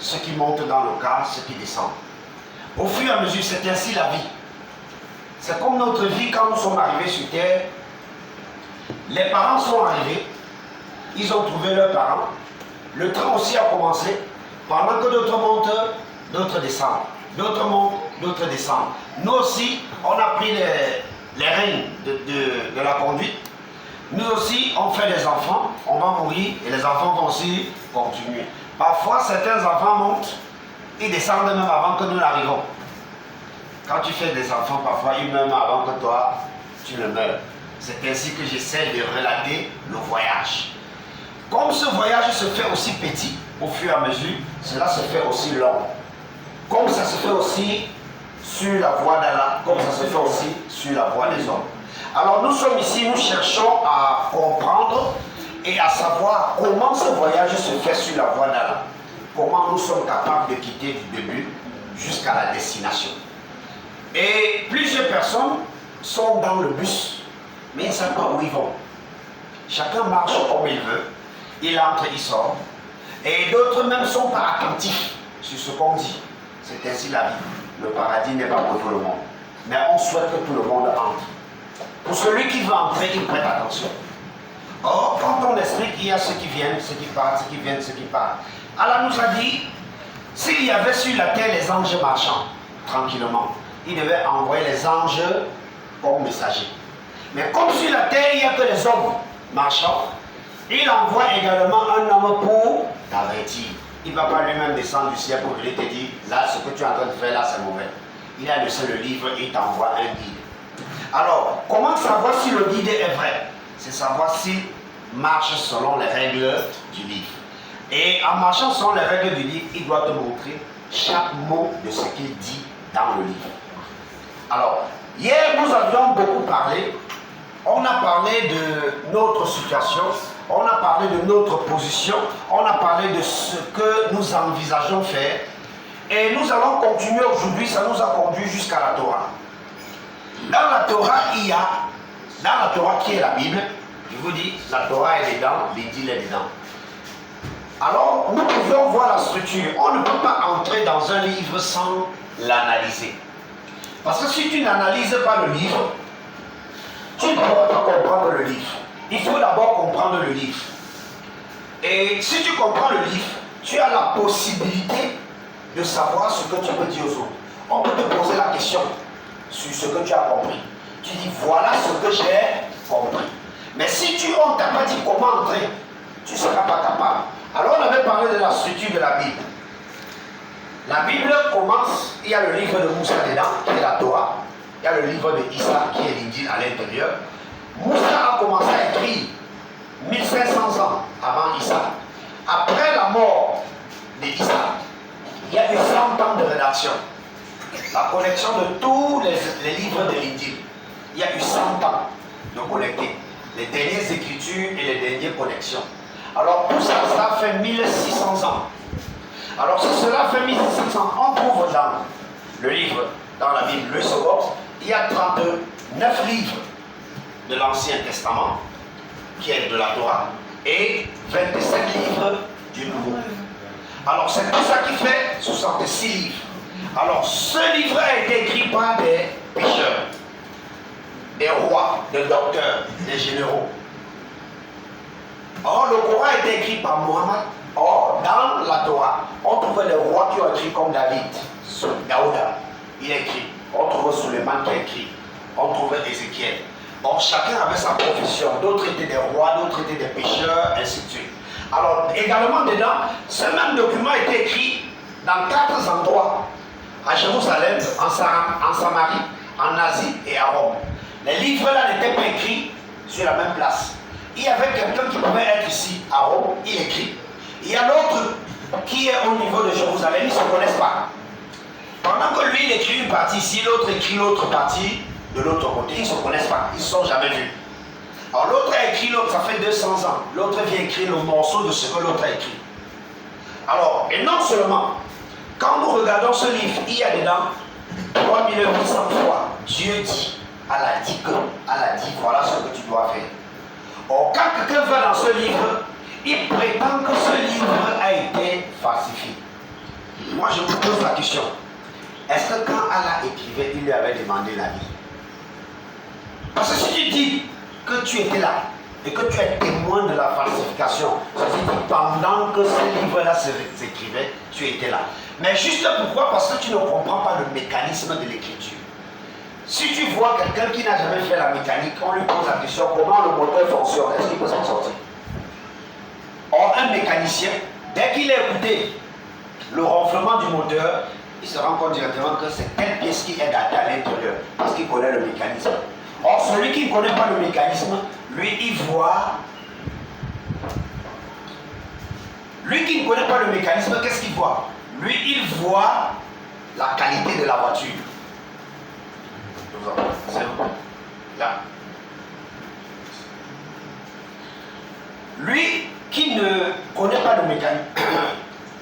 ceux qui montent dans le car, ceux qui descendent. Au fur et à mesure, c'est ainsi la vie. C'est comme notre vie quand nous sommes arrivés sur terre. Les parents sont arrivés, ils ont trouvé leurs parents. Le train aussi a commencé. Pendant que d'autres montent, d'autres descendent. D'autres montent, d'autres descendent. Nous aussi, on a pris les rênes de la conduite. Nous aussi, on fait des enfants, on va mourir et les enfants vont aussi continuer. Parfois, certains enfants montent, ils descendent même avant que nous n'arrivons. Quand tu fais des enfants, parfois, ils meurent avant que toi, tu ne meurs. C'est ainsi que j'essaie de relater le voyage. Comme ce voyage se fait aussi petit, au fur et à mesure, cela se fait aussi long. Comme ça se fait aussi sur la voie d'Allah, comme ça se fait aussi sur la voie des hommes. Alors nous sommes ici, nous cherchons à comprendre et à savoir comment ce voyage se fait sur la voie d'Allah. Comment nous sommes capables de quitter du début jusqu'à la destination. Et plusieurs personnes sont dans le bus, mais ils ne savent pas où ils vont. Chacun marche comme il veut, il entre, il sort. Et d'autres même ne sont pas attentifs sur ce qu'on dit. C'est ainsi la vie. Le paradis n'est pas pour tout le monde. Mais on souhaite que tout le monde entre. Pour celui qui veut entrer, il prête attention. Or, quand on explique, il y a ceux qui viennent, ceux qui partent, ceux qui viennent, ceux qui partent. Allah nous a dit, s'il y avait sur la terre les anges marchant, tranquillement, il devait envoyer les anges comme messagers. Mais comme sur la terre, il n'y a que les hommes marchant, il envoie également un homme pour t'avertir. Il ne va pas lui-même descendre du ciel pour venir te dire, là, ce que tu es en train de faire là, c'est mauvais. Il a laissé le livre et il t'envoie un guide. Alors, comment savoir si le guide est vrai? C'est savoir s'il marche selon les règles du livre. Et en marchant selon les règles du livre, il doit te montrer chaque mot de ce qu'il dit dans le livre. Alors, hier, nous avions beaucoup parlé. On a parlé de notre situation, on a parlé de notre position, on a parlé de ce que nous envisageons faire. Et nous allons continuer aujourd'hui, ça nous a conduit jusqu'à la Torah. Dans la Torah, il y a, dans la Torah qui est la Bible, je vous dis, la Torah est dedans, l'Injil est dedans. Alors, nous pouvons voir la structure. On ne peut pas entrer dans un livre sans l'analyser. Parce que si tu n'analyses pas le livre, tu ne pourras pas comprendre le livre. Il faut d'abord comprendre le livre. Et si tu comprends le livre, tu as la possibilité de savoir ce que tu peux dire aux autres. On peut te poser la question sur ce que tu as compris. Tu dis, voilà ce que j'ai compris. Mais si on ne t'a pas dit comment entrer, tu ne seras pas capable. Alors on avait parlé de la structure de la Bible. La Bible commence, il y a le livre de Moussa dedans, qui est la Torah. Il y a le livre de Issa, qui est l'Injil à l'intérieur. Moussa a commencé à écrire 1500 ans avant Issa. Après la mort d'Issa, il y a eu 100 ans de rédaction. La collection de tous les livres de l'Injil. Il y a eu 100 ans de collecter. Les dernières écritures et les dernières collections. Alors tout ça, ça fait 1600 ans. Alors si cela fait 1600 ans, on trouve dans le livre, dans la Bible, le second, il y a 39 livres de l'Ancien Testament, qui est de la Torah, et 27 livres du Nouveau. Alors c'est tout ça qui fait 66 livres. Alors ce livre a été écrit par des pécheurs, des rois, des docteurs, des généraux. Or, le Coran a été écrit par Mohammed. Or, dans la Torah, on trouve des rois qui ont écrit comme David, Daouda, il a écrit. On trouve Suleiman qui a écrit. On trouve Ézéchiel. Or, chacun avait sa profession. D'autres étaient des rois, d'autres étaient des pécheurs, ainsi de suite. Alors, également dedans, ce même document a été écrit dans 4 endroits. À Jérusalem, en Samarie, en Asie et à Rome. Les livres-là n'étaient pas écrits sur la même place. Il y avait quelqu'un qui pouvait être ici, à Rome, il écrit. Il y a l'autre qui est au niveau de Jérusalem, ils ne se connaissent pas. Pendant que lui, il écrit une partie ici, l'autre écrit l'autre partie de l'autre côté, ils ne se connaissent pas, ils ne se sont jamais vus. Alors l'autre a écrit l'autre, ça fait 200 ans. L'autre vient écrire le morceau de ce que l'autre a écrit. Alors, et non seulement, quand nous regardons ce livre, il y a dedans 3800 fois, Dieu dit, Allah dit que, Allah dit, voilà ce que tu dois faire. Or, quand quelqu'un va dans ce livre, il prétend que ce livre a été falsifié. Moi, je me pose la question. Est-ce que quand Allah écrivait, il lui avait demandé la vie? Parce que si tu dis que tu étais là et que tu es témoin de la falsification, c'est-à-dire que pendant que ce livre-là s'écrivait, tu étais là. Mais juste pourquoi? Parce que tu ne comprends pas le mécanisme de l'écriture. Si tu vois quelqu'un qui n'a jamais fait la mécanique, on lui pose la question comment le moteur fonctionne, est-ce qu'il peut s'en sortir? Or, un mécanicien, dès qu'il a écouté le ronflement du moteur, il se rend compte directement que c'est telle pièce qui est à l'intérieur, parce qu'il connaît le mécanisme. Or, celui qui ne connaît pas le mécanisme, lui, il voit. Lui qui ne connaît pas le mécanisme, qu'est-ce qu'il voit? Lui, il voit la qualité de la voiture. C'est là. Lui qui ne connaît pas le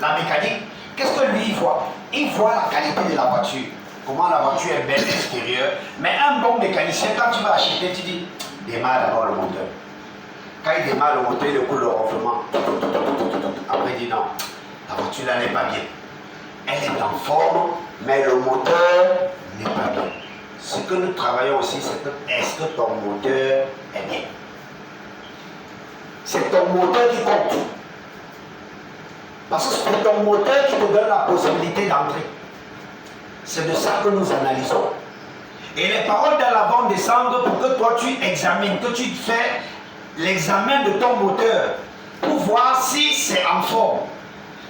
la mécanique, qu'est-ce que lui il voit? Il voit la qualité de la voiture, comment la voiture est belle extérieure. Mais un bon mécanicien, quand tu vas acheter, tu dis démarre d'abord le moteur. Quand il démarre le moteur, il écoute le ronflement. Après il dit non, la voiture là n'est pas bien. Elle est en forme, mais le moteur n'est pas bien. Ce que nous travaillons aussi, c'est que est-ce que ton moteur est bien? C'est ton moteur qui compte. Parce que c'est ton moteur qui te donne la possibilité d'entrer. C'est de ça que nous analysons. Et les paroles d'Allah vont descendre pour que toi tu examines, que tu fais l'examen de ton moteur pour voir si c'est en forme.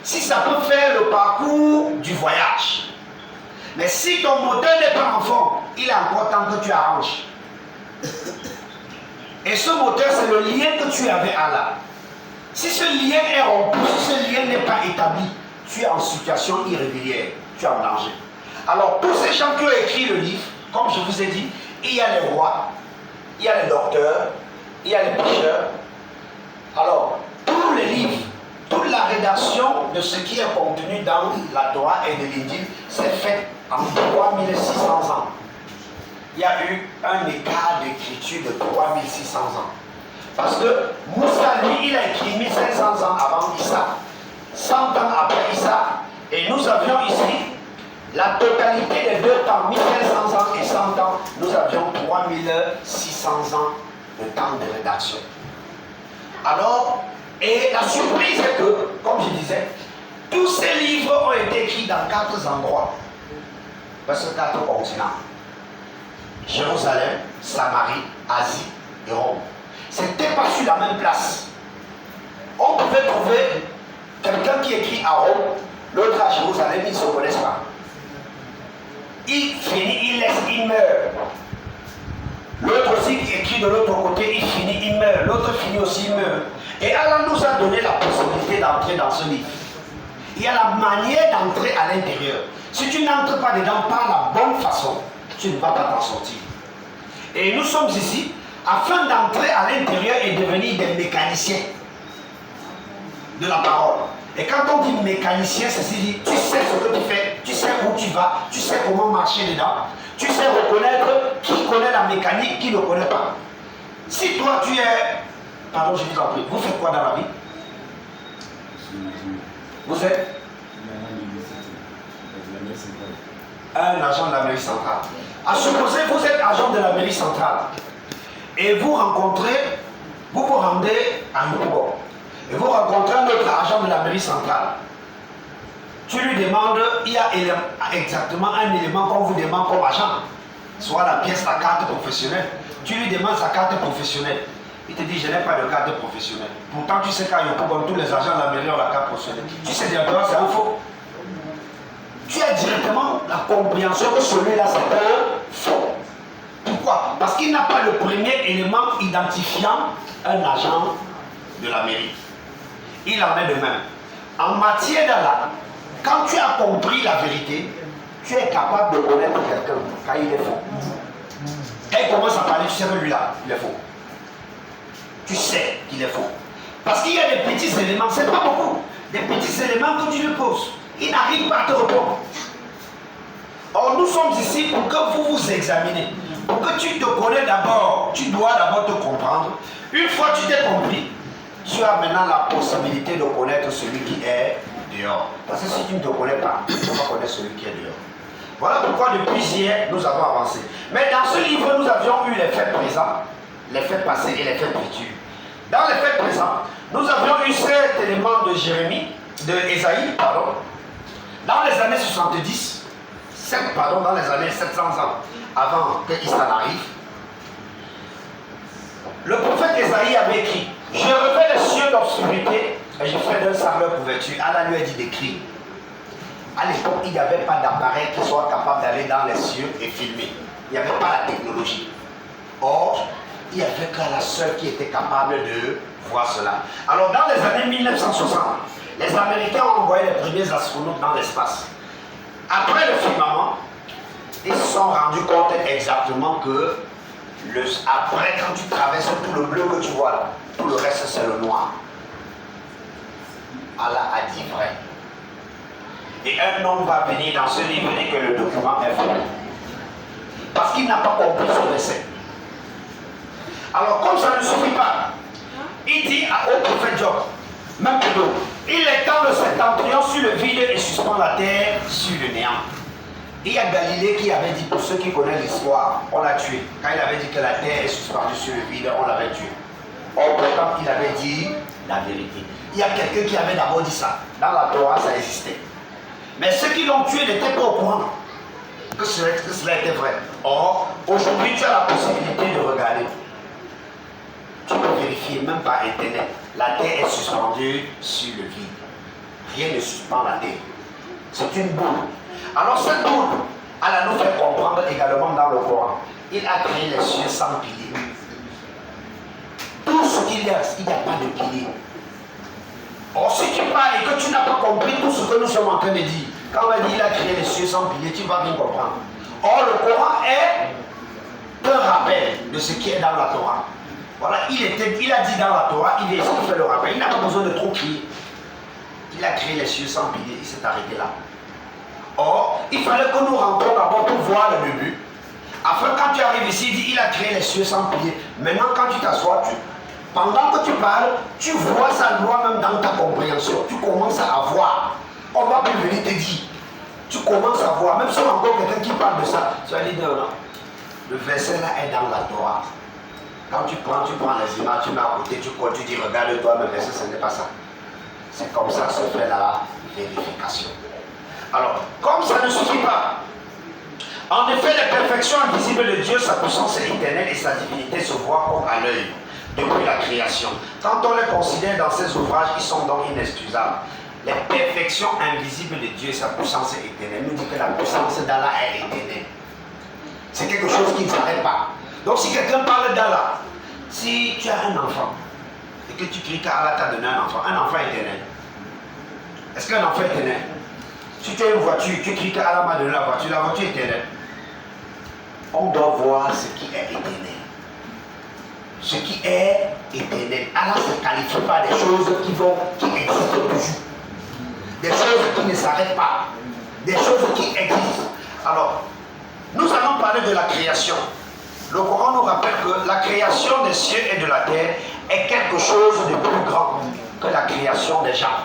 Si ça peut faire le parcours du voyage. Mais si ton moteur n'est pas en forme, il est encore temps que tu arranges. Et ce moteur, c'est le lien que tu avais à là. Si ce lien est rompu, si ce lien n'est pas établi, tu es en situation irrégulière, tu es en danger. Alors, tous ces gens qui ont écrit le livre, comme je vous ai dit, il y a les rois, il y a les docteurs, il y a les pêcheurs. Alors, tous les livres, toute la rédaction de ce qui est contenu dans la Torah et de l'Injil, c'est fait en 3600 ans. Il y a eu un écart d'écriture de 3600 ans. Parce que Moussa, lui, il a écrit 1500 ans avant Issa, 100 ans après Issa, et nous avions ici la totalité des deux temps, 1500 ans et 100 ans, nous avions 3600 ans de temps de rédaction. Alors, et la surprise est que, comme je disais, tous ces livres ont été écrits dans 4 endroits, parce que 4 continents. Jérusalem, Samarie, Asie et Rome. C'était pas sur la même place. On pouvait trouver quelqu'un qui écrit à Rome, l'autre à Jérusalem, ils ne se connaissent pas. Il finit, il laisse, il meurt. L'autre aussi qui écrit de l'autre côté, il finit, il meurt. L'autre finit aussi, il meurt. Et Allah nous a donné la possibilité d'entrer dans ce livre. Il y a la manière d'entrer à l'intérieur. Si tu n'entres pas dedans par la bonne façon, tu ne vas pas t'en sortir. Et nous sommes ici afin d'entrer à l'intérieur et devenir des mécaniciens de la parole. Et quand on dit mécanicien, c'est-à-dire tu sais ce que tu fais, tu sais où tu vas, tu sais comment marcher dedans, tu sais reconnaître qui connaît la mécanique, qui ne connaît pas. Si toi tu es, pardon je vous en prie, vous faites quoi dans la vie? Vous êtes un agent de la mairie centrale. À supposer vous êtes agent de la mairie centrale et vous rencontrez, vous vous rendez à Yopougon et vous rencontrez un autre agent de la mairie centrale. Tu lui demandes, il y a exactement un élément qu'on vous demande comme agent, soit la pièce, la carte professionnelle. Tu lui demandes sa carte professionnelle. Il te dit, je n'ai pas de carte professionnelle. Pourtant, tu sais qu'à Yopougon, tous les agents de la mairie ont la carte professionnelle. Tu sais directement, c'est un faux. Tu as directement la compréhension que celui-là c'est un faux. Pourquoi? Parce qu'il n'a pas le premier élément identifiant un agent de la mairie. Il en est de même. En matière d'Allah, quand tu as compris la vérité, tu es capable de connaître quelqu'un quand il est faux. Quand il commence à parler, tu sais que lui-là, il est faux. Tu sais qu'il est faux. Parce qu'il y a des petits éléments, c'est pas beaucoup, des petits éléments que tu lui poses. Il n'arrive pas à te répondre. Or, nous sommes ici pour que vous vous examinez. Pour que tu te connais d'abord. Tu dois d'abord te comprendre. Une fois que tu t'es compris, tu as maintenant la possibilité de connaître celui qui est dehors. Parce que si tu ne te connais pas, tu ne peux pas connaître celui qui est dehors. Voilà pourquoi depuis hier, nous avons avancé. Mais dans ce livre, nous avions eu les faits présents, les faits passés et les faits futurs. Dans les faits présents, nous avions eu cet élément de Jérémie, de Ésaïe, pardon, dans les années 70, dans les années 700 ans avant qu'il s'en arrive. Le prophète Ésaïe avait écrit: je revais les cieux d'obscurité et je ferai d'un sable leur couverture. Allah lui a dit d'écrire. À l'époque, il n'y avait pas d'appareil qui soit capable d'aller dans les cieux et filmer. Il n'y avait pas la technologie. Or, il n'y avait que la seule qui était capable de voir cela. Alors, dans les années 1960, les Américains ont envoyé les premiers astronautes dans l'espace. Après le firmament, ils se sont rendus compte exactement que après, quand tu traverses tout le bleu que tu vois là, tout le reste c'est le noir. Allah a dit vrai. Et un homme va venir dans ce livre et que le document est vrai. Parce qu'il n'a pas compris ce verset. Alors, comme ça ne suffit pas, il dit au prophète Job, même plutôt, il étend le septentrion sur le vide et suspend la terre sur le néant. Il y a Galilée qui avait dit, pour ceux qui connaissent l'histoire, on l'a tué. Quand il avait dit que la terre est suspendue sur le vide, on l'avait tué. Or, pourtant, il avait dit la vérité. Il y a quelqu'un qui avait d'abord dit ça. Dans la Torah, ça existait. Mais ceux qui l'ont tué n'étaient pas au courant que cela était vrai. Or, aujourd'hui, tu as la possibilité de regarder. Tu peux vérifier, même par Internet. La terre est suspendue sur le vide. Rien ne suspend la terre. C'est une boule. Alors cette boule, Allah nous fait comprendre également dans le Coran. Il a créé les cieux sans piliers. Tout ce qu'il y a, il n'y a pas de piliers. Or, si tu parles et que tu n'as pas compris tout ce que nous sommes en train de dire, quand on va dire qu'il a créé les cieux sans piliers, tu vas bien comprendre. Or, le Coran est un rappel de ce qui est dans la Torah. Voilà, il a dit dans la Torah, il fait le rappel. Il n'a pas besoin de trop crier. Il a créé les cieux sans piliers, il s'est arrêté là. Or, il fallait que nous rentrions d'abord pour voir le début. Afin, quand tu arrives ici, il dit il a créé les cieux sans piliers. Maintenant, quand tu t'assois, pendant que tu parles, tu vois sa loi même dans ta compréhension. Tu commences à voir. On va plus venir te dire. Tu commences à voir. Même si on a encore quelqu'un qui parle de ça, tu vas dire non, non. Le verset là est dans la Torah. Quand tu prends les images, tu mets à côté, tu dis regarde-toi, mais verset, ce n'est pas ça. C'est comme ça que se fait la vérification. Alors, comme ça ne suffit pas, en effet, les perfections invisibles de Dieu, sa puissance est éternelle et sa divinité se voit comme à l'œil depuis la création. Quand on les considère dans ses ouvrages, ils sont donc inexcusables. Les perfections invisibles de Dieu, sa puissance est éternelle. Nous dit que la puissance d'Allah est éternelle. C'est quelque chose qui ne s'arrête pas. Donc si quelqu'un parle d'Allah, si tu as un enfant et que tu cries qu'Allah t'a donné un enfant éternel. Est-ce qu'un enfant est éternel? Si tu as une voiture, tu cries qu'Allah m'a donné la voiture est éternelle. On doit voir ce qui est éternel. Ce qui est éternel. Allah ne se qualifie pas des choses qui existent toujours. Des choses qui ne s'arrêtent pas. Des choses qui existent. Alors, nous allons parler de la création. Le Coran nous rappelle que la création des cieux et de la terre est quelque chose de plus grand que la création des gens.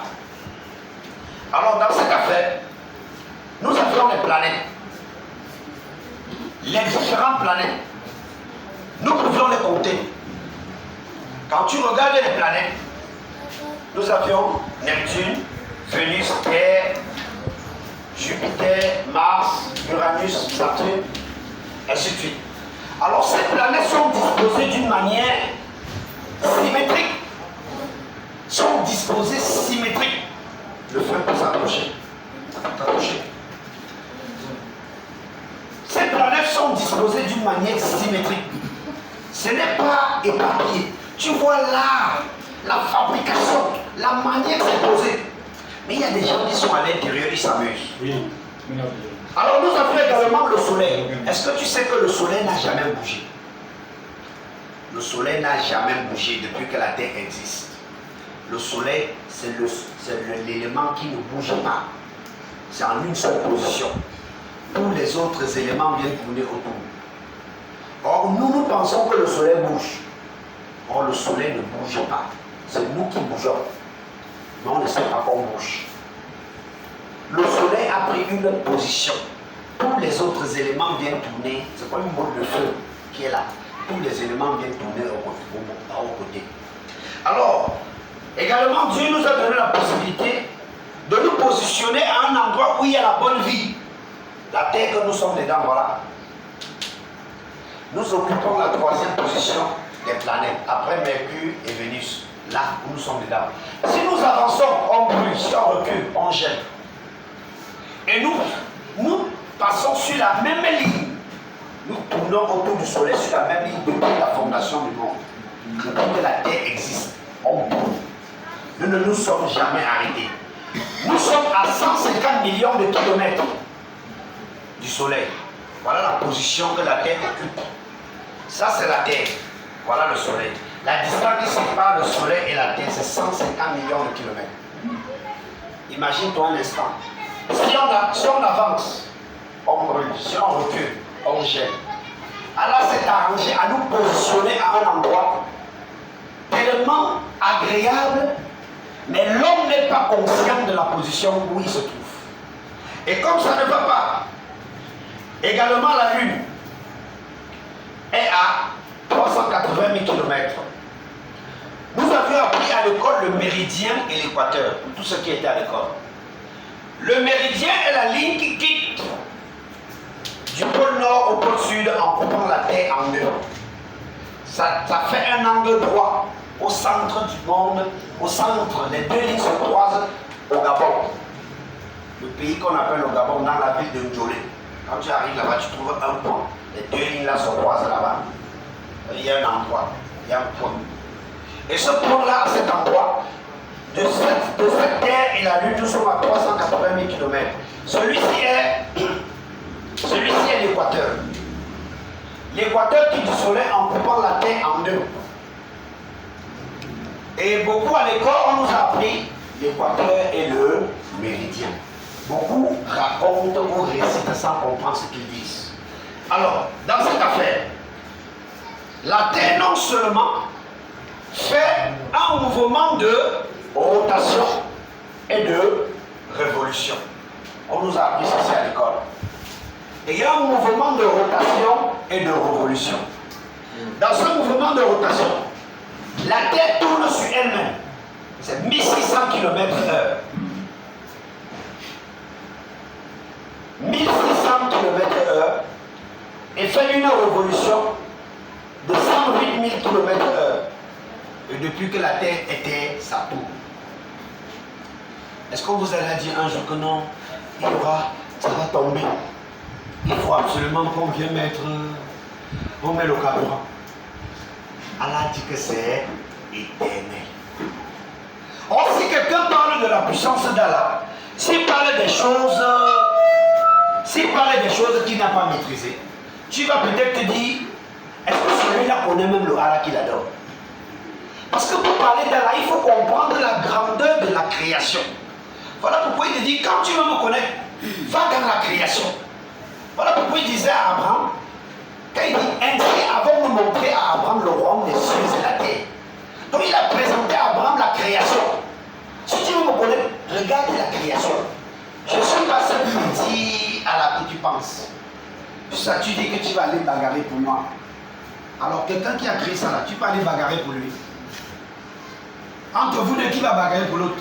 Alors, dans cette affaire, nous avions les planètes. Les différentes planètes. Nous pouvions les compter. Quand tu regardes les planètes, nous avions Neptune, Vénus, Terre, Jupiter, Mars, Uranus, Saturne, ainsi de suite. Alors ces planètes sont disposées d'une manière symétrique. Sont disposées symétriques. Le feu peut s'approcher. Ces planètes sont disposées d'une manière symétrique. Ce n'est pas éparpillé. Tu vois là, la fabrication, la manière de c'est posé. Mais il y a des gens qui sont à l'intérieur, ils s'amusent. Oui. Alors nous avons également le soleil. Est-ce que tu sais que le soleil n'a jamais bougé? Le soleil n'a jamais bougé depuis que la Terre existe. Le soleil, c'est l'élément qui ne bouge pas. C'est en une seule position. Tous les autres éléments viennent tourner autour. Or, nous pensons que le soleil bouge. Or, le soleil ne bouge pas. C'est nous qui bougeons. Mais on ne sait pas qu'on bouge. le soleil a pris une position. Tous les autres éléments viennent tourner. C'est pas une boule de feu qui est là. Tous les éléments viennent tourner au côté. Alors, également, Dieu nous a donné la possibilité de nous positionner à un endroit où il y a la bonne vie. La terre que nous sommes dedans, voilà. Nous occupons la 3e position des planètes, après Mercure et Vénus. Là où nous sommes dedans. Si nous avançons, on brûle. Si on recule, on gèle. Et nous passons sur la même ligne. Nous tournons autour du soleil sur la même ligne depuis la fondation du monde. Depuis que la terre existe, on tourne. Nous ne nous sommes jamais arrêtés. Nous sommes à 150 millions de kilomètres du soleil. Voilà la position que la terre occupe. Ça, c'est la terre. Voilà le soleil. La distance qui sépare le soleil et la terre, c'est 150 millions de kilomètres. Imagine-toi un instant. Si on avance, on brûle. Si on recule, on gèle. Allah s'est arrangé à nous positionner à un endroit tellement agréable, mais l'homme n'est pas conscient de la position où il se trouve. Et comme ça ne va pas, également la Lune est à 380 000 km. Nous avions appris à l'école le méridien et l'équateur, pour tous ceux qui étaient à l'école. Le méridien est la ligne qui quitte du pôle nord au pôle sud en coupant la Terre en deux. Ça fait un angle droit au centre du monde, au centre, les deux lignes se croisent au Gabon. Le pays qu'on appelle le Gabon, dans la ville de Ndjolé. Quand tu arrives là-bas, tu trouves un point. Les deux lignes là se croisent là-bas. Il y a un endroit, il y a un point. Et ce point-là, à cet endroit, de cette terre et la Lune, nous sommes à 380 000 km. Celui-ci est l'équateur. L'équateur qui du soleil en coupant la terre en deux. Et beaucoup à l'école, on nous a appris l'équateur et le méridien. Beaucoup racontent ou récitent sans comprendre ce qu'ils disent. Alors, dans cette affaire, la Terre non seulement fait un mouvement de rotation et de révolution. On nous a appris ça à l'école. Et il y a un mouvement de rotation et de révolution. Dans ce mouvement de rotation, la Terre tourne sur elle-même. C'est 1600 km/h. 1600 km/h et fait une révolution de 108 000 km/h. Et depuis que la Terre était, ça tourne. Est-ce qu'on vous a dit un jour que non, ça va tomber? Il faut absolument qu'on vienne on met le carburant. Allah dit que c'est éternel. Or, si quelqu'un parle de la puissance d'Allah, s'il parle des choses qu'il n'a pas maîtrisées, tu vas peut-être te dire, est-ce que celui-là connaît même le Allah qu'il adore? Parce que pour parler d'Allah, il faut comprendre la grandeur de la création. Voilà pourquoi il te dit, quand tu veux me connaître, va dans la création. Voilà pourquoi il disait à Abraham, quand il dit, ainsi avons nous montré à Abraham le royaume des cieux et la terre. Donc il a présenté à Abraham la création. Si tu veux me connaître, regarde la création. Je ne suis pas celui qui dit à la que tu penses. Ça, tu dis que tu vas aller bagarrer pour moi. Alors quelqu'un qui a créé ça là, tu peux aller bagarrer pour lui. Entre vous deux, qui va bagarrer pour l'autre?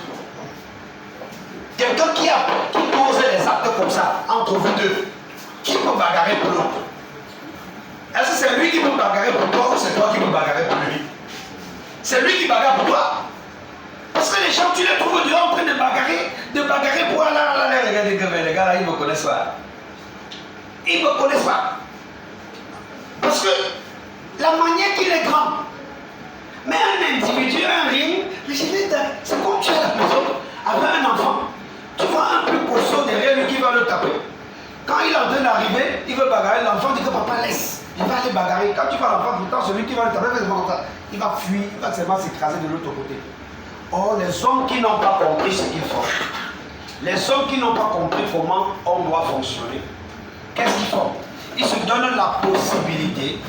Quelqu'un qui pose les actes comme ça, entre vous deux, qui peut bagarrer pour l'autre? Est-ce que c'est lui qui peut bagarrer pour toi ou c'est toi qui peux bagarrer pour lui? C'est lui qui bagarre pour toi. Parce que les gens, tu les trouves dehors en train de bagarrer pour Allah. Regardez, les gars là, ils ne me connaissent pas. Ils ne me connaissent pas. Parce que la manière qu'il est grand. Mais un individu, un ring, c'est comme tu es à la maison avec un enfant. Tu vois un plus costaud derrière lui qui va le taper. Quand il est en train d'arriver, il veut bagarrer, l'enfant dit que papa laisse. Il va aller bagarrer. Quand tu vois l'enfant, pourtant celui qui va le taper, il va fuir, il va seulement s'écraser de l'autre côté. Or, les hommes qui n'ont pas compris ce qu'ils font, les hommes qui n'ont pas compris comment on doit fonctionner, qu'est-ce qu'ils font? Ils se donnent la possibilité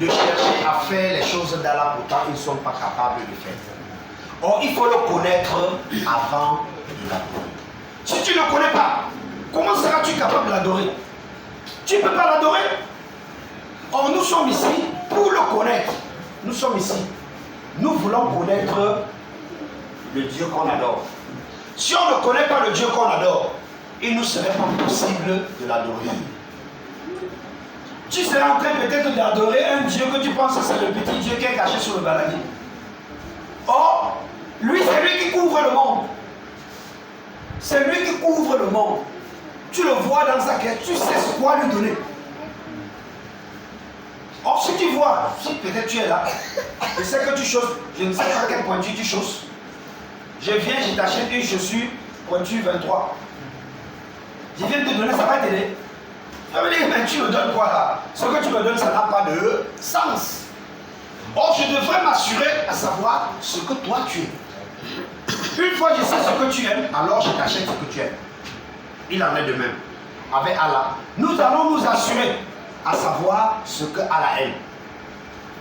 de chercher à faire les choses d'Allah, pourtant ils ne sont pas capables de faire. Or, il faut le connaître avant de l'apprendre. Si tu ne le connais pas, comment seras-tu capable de l'adorer? Tu ne peux pas l'adorer. Or, nous sommes ici pour le connaître. Nous sommes ici. Nous voulons connaître le Dieu qu'on adore. Si on ne connaît pas le Dieu qu'on adore, il ne nous serait pas possible de l'adorer. Tu serais en train peut-être d'adorer un Dieu que tu penses que c'est le petit Dieu qui est caché sous le baladier. Or, lui, c'est lui qui couvre le monde. C'est lui qui couvre le monde. Tu le vois dans sa caisse, tu sais ce quoi lui donner. Or, si tu vois, si peut-être tu es là, je sais que tu chausses, je ne sais pas quelle pointure tu chausses. Je viens, je t'achète une chaussure, pointure 23. Je viens te donner, ça va t'aider. Ça veut dire, mais tu me donnes quoi là? Ce que tu me donnes, ça n'a pas de sens. Or, je devrais m'assurer à savoir ce que toi tu es. Une fois que je sais ce que tu aimes, alors je t'achète ce que tu aimes. Il en est de même. Avec Allah, nous allons nous assurer à savoir ce que Allah aime.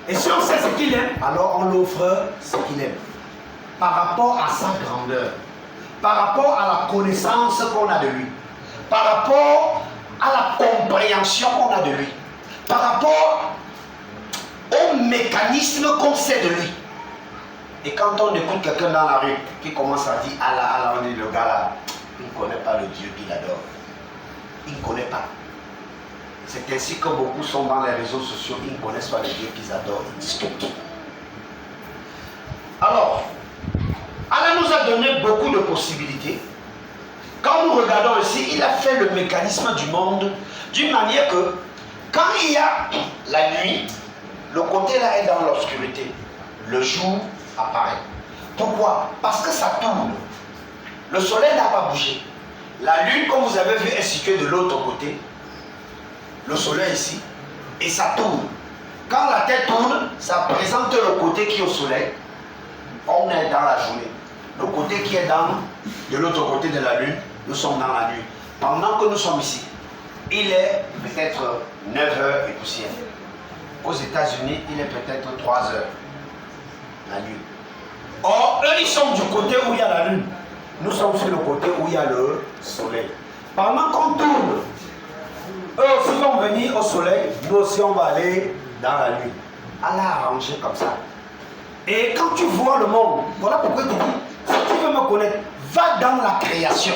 Et si on sait ce qu'il aime, alors on l'offre ce qu'il aime. Par rapport à sa grandeur, par rapport à la connaissance qu'on a de lui, par rapport à la compréhension qu'on a de lui, par rapport au mécanisme qu'on sait de lui. Et quand on écoute quelqu'un dans la rue qui commence à dire Allah, Allah, on dit le gars là, il ne connaît pas le Dieu qu'il adore. Il ne connaît pas. C'est ainsi que beaucoup sont dans les réseaux sociaux, ils ne connaissent pas le Dieu qu'ils adorent, ils discutent. Alors, Allah nous a donné beaucoup de possibilités. Quand nous regardons ici, il a fait le mécanisme du monde d'une manière que quand il y a la nuit, le côté là est dans l'obscurité. Le jour apparaît. Pourquoi? Parce que ça tourne. Le soleil n'a pas bougé. La lune, comme vous avez vu, est située de l'autre côté. Le soleil ici. Et ça tourne. Quand la Terre tourne, ça présente le côté qui est au soleil. On est dans la journée. Le côté qui est de l'autre côté de la lune, nous sommes dans la nuit. Pendant que nous sommes ici, il est peut-être 9h et poussière. Aux États-Unis, il est peut-être 3h la nuit. Or, eux, ils sont du côté où il y a la lune. Nous sommes sur le côté où il y a le soleil. Pendant qu'on tourne, eux aussi vont venir au soleil, nous aussi on va aller dans la nuit. Allah a arrangé comme ça. Et quand tu vois le monde, voilà pourquoi tu dis, si tu veux me connaître, va dans la création.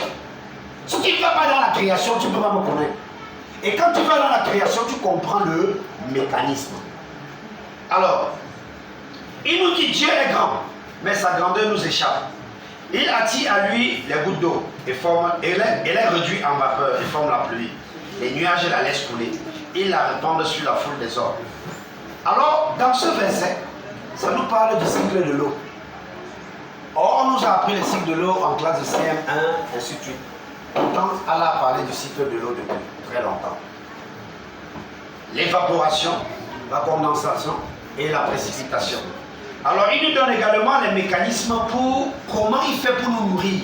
Si tu ne vas pas dans la création, tu ne peux pas me connaître. Et quand tu vas dans la création, tu comprends le mécanisme. Alors, il nous dit Dieu est grand, mais sa grandeur nous échappe. Il attire à lui les gouttes d'eau et les réduit en vapeur et forme la pluie. Les nuages la laissent couler. Il la répand sur la foule des ordres. Alors, dans ce verset, ça nous parle du cycle de l'eau. Or, on nous a appris le cycle de l'eau en classe de CM1, ainsi de suite. Pourtant, Allah a parlé du cycle de l'eau depuis très longtemps. L'évaporation, la condensation et la précipitation. Alors, il nous donne également les mécanismes pour comment il fait pour nous nourrir.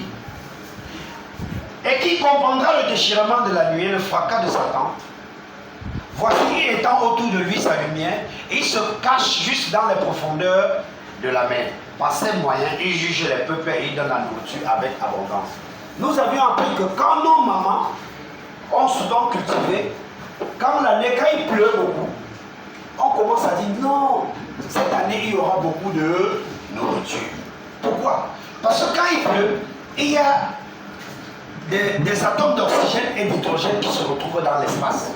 Et qui comprendra le déchirement de la nuit et le fracas de Satan. Voici étant autour de lui sa lumière, et il se cache juste dans les profondeurs de la mer. Par ces moyens, il juge les peuples et il donne la nourriture avec abondance. Nous avions appris que quand nos mamans ont souvent cultivé, quand il pleut beaucoup, on commence à dire non, cette année il y aura beaucoup de nourriture. Pourquoi? Parce que quand il pleut, il y a des atomes d'oxygène et d'hydrogène qui se retrouvent dans l'espace.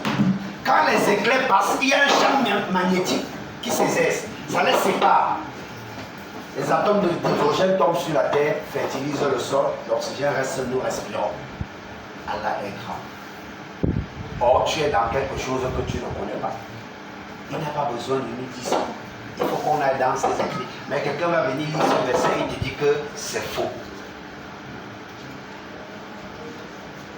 Quand les éclairs passent, il y a un champ magnétique qui s'exerce. Ça les sépare. Les atomes d'hydrogène tombent sur la terre, fertilisent le sol, l'oxygène reste, nous respirons. Allah est grand. Or, tu es dans quelque chose que tu ne connais pas. Il n'a pas besoin de nous dire ça. Il faut qu'on aille dans ses écrits. Mais quelqu'un va venir lire ce verset et il te dit que c'est faux.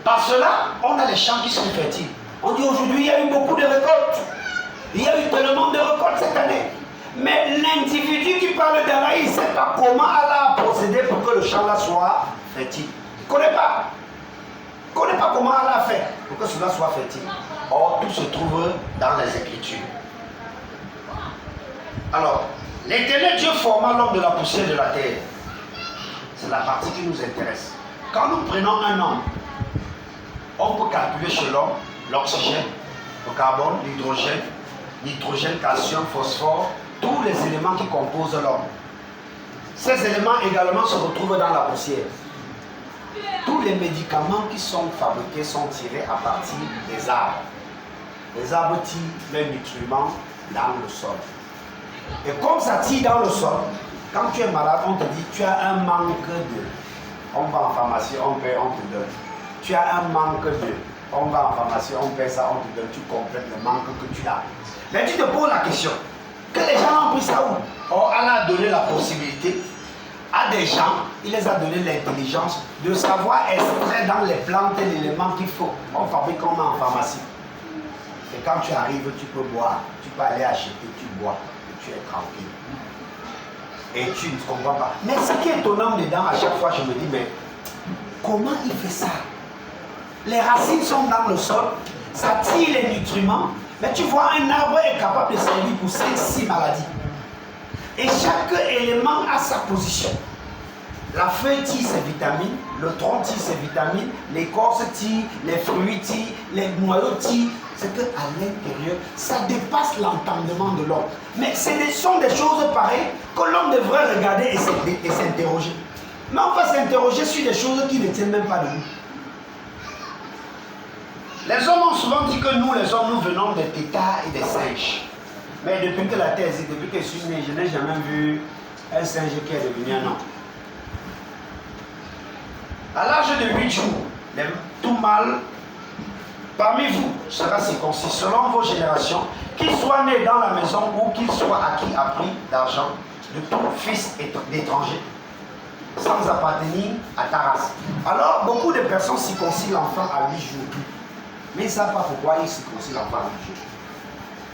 Par cela, on a les champs qui sont fertiles. On dit aujourd'hui, il y a eu beaucoup de récoltes. Il y a eu tellement de récoltes cette année. Mais l'individu qui parle d'Allah, il ne sait pas comment Allah a procédé pour que le champ là soit fertile. Il ne connaît pas. Il ne connaît pas comment Allah a fait pour que cela soit fertile. Or, tout se trouve dans les Écritures. Alors, l'Éternel Dieu forma l'homme de la poussière de la terre. C'est la partie qui nous intéresse. Quand nous prenons un homme, on peut calculer chez l'homme l'oxygène, le carbone, l'hydrogène, nitrogène, calcium, phosphore, tous les éléments qui composent l'homme. Ces éléments également se retrouvent dans la poussière. Tous les médicaments qui sont fabriqués sont tirés à partir des arbres. Les arbres tirent les nutriments dans le sol. Et comme ça tire dans le sol, quand tu es malade, on te dit tu as un manque de. On va en pharmacie, on paie, on te donne. Tu as un manque de. On va en pharmacie, on paie ça, on te donne, tu complètes le manque que tu as. Mais tu te poses la question, que les gens ont pris ça où? Or, Allah a donné la possibilité à des gens, il les a donné l'intelligence de savoir extraire dans les plantes l'élément qu'il faut. On fabrique comme en pharmacie. Et quand tu arrives, tu peux boire, tu peux aller acheter, tu bois, et tu es tranquille. Et tu ne comprends pas. Mais ce qui est étonnant dedans, à chaque fois, je me dis, mais comment il fait ça? Les racines sont dans le sol, ça tire les nutriments, mais tu vois, un arbre est capable de servir pour 5-6 maladies. Et chaque élément a sa position. La feuille tire ses vitamines, le tronc tire ses vitamines, l'écorce tire, les fruits tirent, les noyaux tirent. C'est qu'à l'intérieur, ça dépasse l'entendement de l'homme. Mais ce sont des choses pareilles que l'homme devrait regarder et s'interroger. Mais on va s'interroger sur des choses qui ne tiennent même pas de nous. Les hommes ont souvent dit que nous, les hommes, nous venons des tétards et des singes. Mais depuis que la terre existe, depuis que je suis né, je n'ai jamais vu un singe qui est devenu un homme. À l'âge de 8 jours, tout mâle parmi vous sera circoncis selon vos générations, qu'il soit né dans la maison ou qu'il soit acquis à prix d'argent de tout fils d'étranger, sans appartenir à ta race. Alors, beaucoup de personnes circoncient l'enfant à 8 jours. Mais ils ne savent pas pourquoi ils circoncient l'enfant à 8 jours.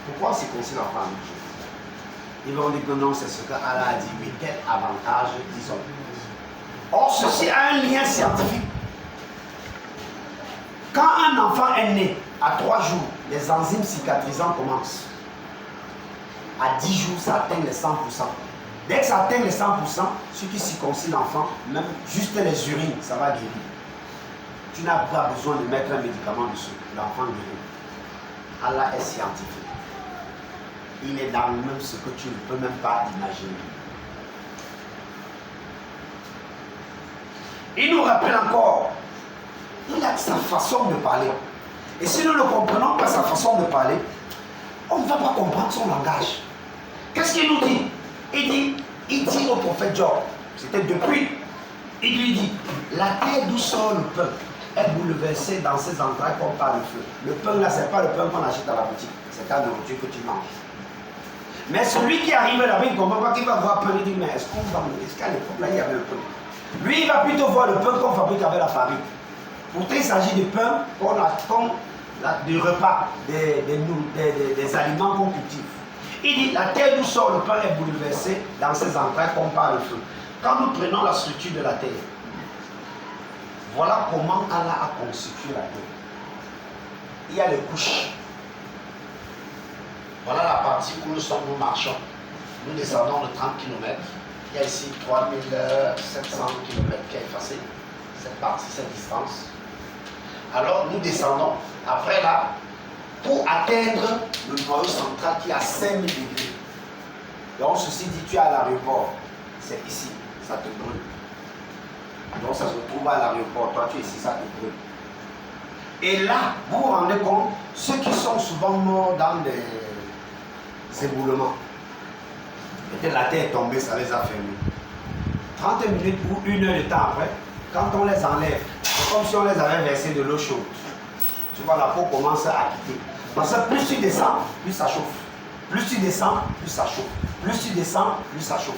Pourquoi circoncient l'enfant à 8 jours? Ils vont dire que non, c'est ce que Allah a dit, mais quel avantage, disons. Or, ceci a un lien scientifique. Quand un enfant est né à 3 jours, les enzymes cicatrisants commencent. À 10 jours, ça atteint les 100%. Dès que ça atteint les 100%, ceux qui circoncient l'enfant, même juste les urines, ça va guérir. Tu n'as pas besoin de mettre un médicament dessus. L'enfant guérit. Allah est scientifique. Il est dans même ce que tu ne peux même pas imaginer. Il nous rappelle encore, il a sa façon de parler. Et si nous ne comprenons pas sa façon de parler, on ne va pas comprendre son langage. Qu'est-ce qu'il nous dit? Il dit au prophète Job, c'était depuis, il lui dit, la terre d'où sort le pain est bouleversée dans ses entrailles comme par le feu. Le pain là, ce n'est pas le pain qu'on achète à la boutique, c'est ta nourriture que tu manges. Mais celui qui arrive là-bas, il ne comprend pas qu'il va voir pain, il dit, mais est-ce qu'à l'époque là, il y avait le pain? Lui, il va plutôt voir le pain qu'on fabrique avec la farine. Pourtant, il s'agit de pain qu'on a comme du repas, des aliments qu'on cultive. Il dit, la terre d'où sort le pain est bouleversée dans ses entrailles comme par le feu. Quand nous prenons la structure de la terre, voilà comment Allah a constitué la terre. Il y a les couches. Voilà la partie où nous marchons. Nous descendons de 30 km. Il y a ici 3700 km qui est effacé. Cette partie, cette distance. Alors nous descendons. Après là, pour atteindre le noyau central qui est à 5000 degrés. Donc ceci dit, tu es à l'aéroport. C'est ici, ça te brûle. Donc ça se retrouve à l'aéroport. Toi, tu es ici, ça te brûle. Et là, vous vous rendez compte, ceux qui sont souvent morts dans des éboulements, peut-être la terre est tombée, ça les a fermés. 30 minutes ou 1 heure de temps après, quand on les enlève, c'est comme si on les avait versé de l'eau chaude. Tu vois, la peau commence à quitter. Parce que plus tu descends, plus ça chauffe. Plus tu descends, plus ça chauffe. Plus tu descends, plus ça chauffe.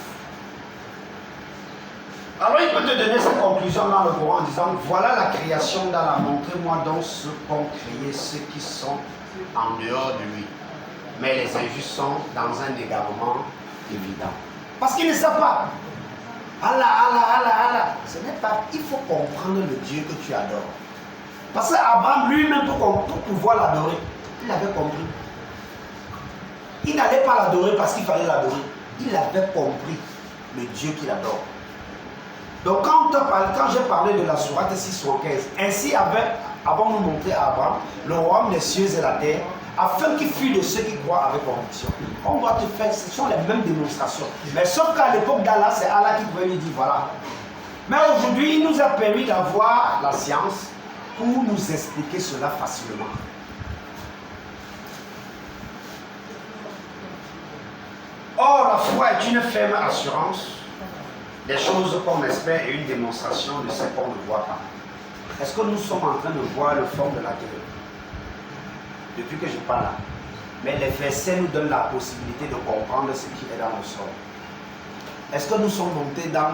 Alors il peut te donner cette conclusion dans le Coran en disant, voilà la création d'Allah, montrez-moi donc ce qu'ont créé ceux qui sont en dehors de lui. Mais les injustes sont dans un égarement évident. Parce qu'ils ne savent pas. Allah. Ce n'est pas. Il faut comprendre le Dieu que tu adores. Parce qu'Abraham lui-même, pour pouvoir l'adorer, il avait compris. Il n'allait pas l'adorer parce qu'il fallait l'adorer. Il avait compris le Dieu qu'il adore. Donc quand j'ai parlé de la sourate 615, ainsi avons-nous montré à Abraham le royaume des cieux et la terre, afin qu'il fût de ceux qui croient avec conviction. On doit te faire, ce sont les mêmes démonstrations. Mais sauf qu'à l'époque d'Allah, c'est Allah qui pouvait lui dire voilà. Mais aujourd'hui, il nous a permis d'avoir la science pour nous expliquer cela facilement. Or, la foi est une ferme assurance des choses qu'on espère et une démonstration de ce qu'on ne voit pas. Est-ce que nous sommes en train de voir le fond de la terre? Depuis que je parle là. Mais les versets nous donnent la possibilité de comprendre ce qui est dans le sol. Est-ce que nous sommes montés dans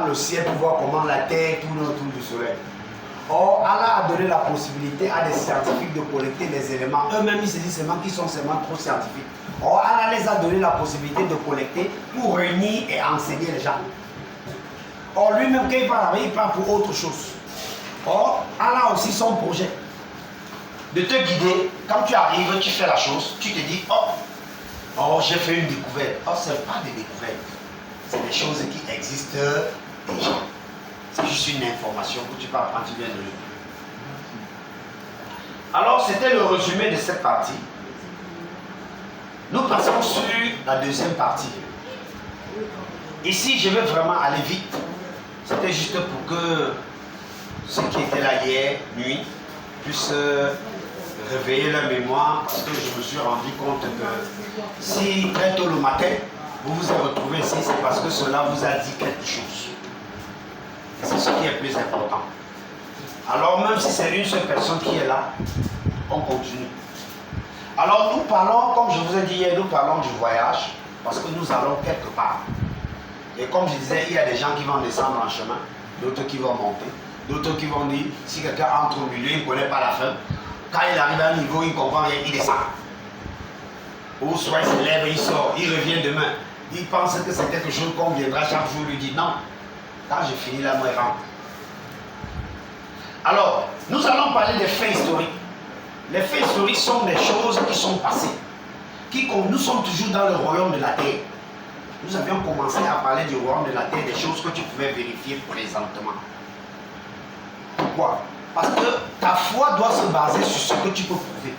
le ciel pour voir comment la terre tourne autour du soleil? Or, Allah a donné la possibilité à des scientifiques de collecter les éléments. Eux-mêmes, ils se disent seulement qu'ils sont seulement trop scientifiques. Or, Allah les a donné la possibilité de collecter pour réunir et enseigner les gens. Or, lui-même, quand il parle, il parle pour autre chose. Or, Allah a aussi son projet de te guider. Quand tu arrives, tu fais la chose, tu te dis, oh, j'ai fait une découverte. Oh, ce n'est pas des découvertes. C'est des choses qui existent déjà. C'est juste une information que tu peux apprendre, tu viens de lire. Alors, c'était le résumé de cette partie. Nous passons sur la deuxième partie. Ici, je vais vraiment aller vite. C'était juste pour que ceux qui étaient là hier nuit puissent réveiller leur mémoire, parce que je me suis rendu compte que si très tôt le matin, vous vous êtes retrouvés ici, c'est parce que cela vous a dit quelque chose. C'est ce qui est plus important. Alors même si c'est une seule personne qui est là, on continue. Alors nous parlons, comme je vous ai dit hier, nous parlons du voyage, parce que nous allons quelque part. Et comme je disais, il y a des gens qui vont descendre en chemin, d'autres qui vont monter, d'autres qui vont dire, si quelqu'un entre au milieu, il ne connaît pas la fin, quand il arrive à un niveau, il ne comprend rien, il descend. Ou soit il se lève, il sort, il revient demain. Il pense que c'est quelque chose qu'on viendra chaque jour lui dire non. Quand j'ai fini là, moi, il rentre. Alors, nous allons parler des faits historiques. Les faits historiques sont des choses qui sont passées. Nous sommes toujours dans le royaume de la terre. Nous avions commencé à parler du royaume de la terre, des choses que tu pouvais vérifier présentement. Pourquoi? Parce que ta foi doit se baser sur ce que tu peux prouver.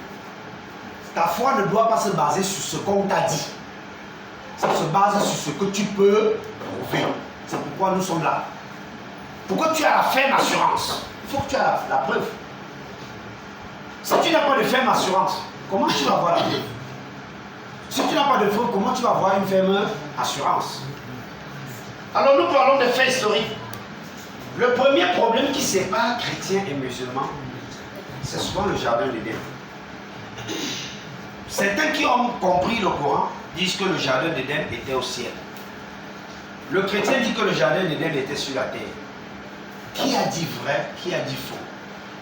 Ta foi ne doit pas se baser sur ce qu'on t'a dit. Ça se base sur ce que tu peux prouver. C'est pourquoi nous sommes là. Pourquoi tu as la ferme assurance? Il faut que tu aies la preuve. Si tu n'as pas de ferme assurance, comment tu vas voir la preuve? Si tu n'as pas de preuve, comment tu vas avoir une ferme assurance? Alors nous parlons de faits historiques. Le premier problème qui sépare chrétiens et musulmans, c'est souvent le jardin d'Éden. Certains qui ont compris le Coran disent que le jardin d'Éden était au ciel. Le chrétien dit que le jardin d'Éden était sur la terre. Qui a dit vrai? Qui a dit faux?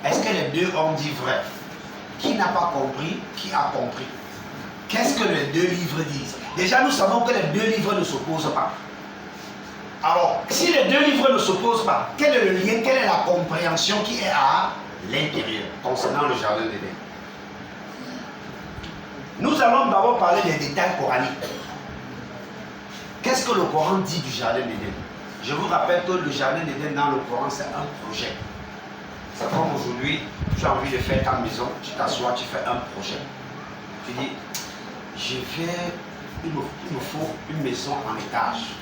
Est-ce que les deux ont dit vrai? Qui n'a pas compris? Qui a compris? Qu'est-ce que les deux livres disent? Déjà, nous savons que les deux livres ne s'opposent pas. Alors, si les deux livres ne s'opposent pas, quel est le lien, quelle est la compréhension qui est à l'intérieur concernant le jardin d'Éden? Nous allons d'abord parler des détails coraniques. Qu'est-ce que le Coran dit du jardin d'Éden? Je vous rappelle que le jardin d'Éden dans le Coran, c'est un projet. C'est comme aujourd'hui, tu as envie de faire ta maison, tu t'assois, tu fais un projet. Tu dis, il me faut une maison en étage.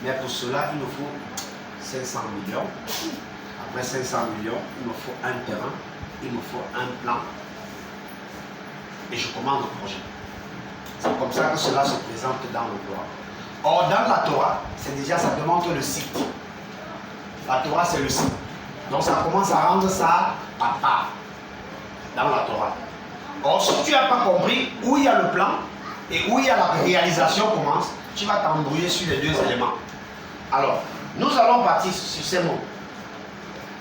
Mais pour cela, il me faut 500 millions. Après 500 millions, il me faut un terrain, il me faut un plan. Et je commande le projet. C'est comme ça que cela se présente dans le Coran. Or, dans la Torah, c'est déjà, ça demande le site. La Torah, c'est le site. Donc, ça commence à rendre ça à part dans la Torah. Or, si tu n'as pas compris où il y a le plan et où il y a la réalisation commence, tu vas t'embrouiller sur les deux éléments. Alors, nous allons partir sur ces mots.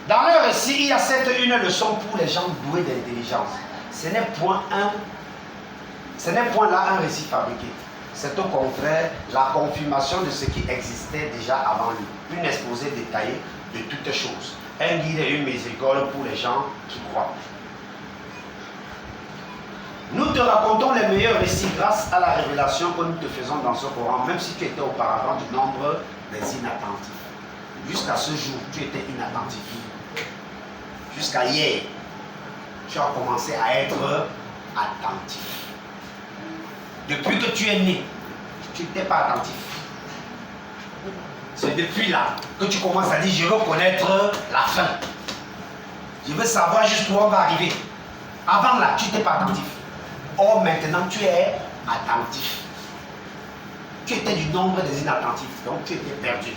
Dans le récit, il y a une leçon pour les gens doués d'intelligence. Ce n'est point là un récit fabriqué. C'est au contraire la confirmation de ce qui existait déjà avant lui. Une exposé détaillée de toutes choses. Un guide et une miséricorde pour les gens qui croient. Nous te racontons les meilleurs récits grâce à la révélation que nous te faisons dans ce Coran, même si tu étais auparavant du nombre des inattentifs. Jusqu'à ce jour, tu étais inattentif. Jusqu'à hier, tu as commencé à être attentif. Depuis que tu es né, tu n'étais pas attentif. C'est depuis là que tu commences à dire, je veux connaître la fin. Je veux savoir jusqu'où on va arriver. Avant là, tu n'étais pas attentif. Or maintenant, tu es attentif. Tu étais du nombre des inattentifs, donc tu étais perdu.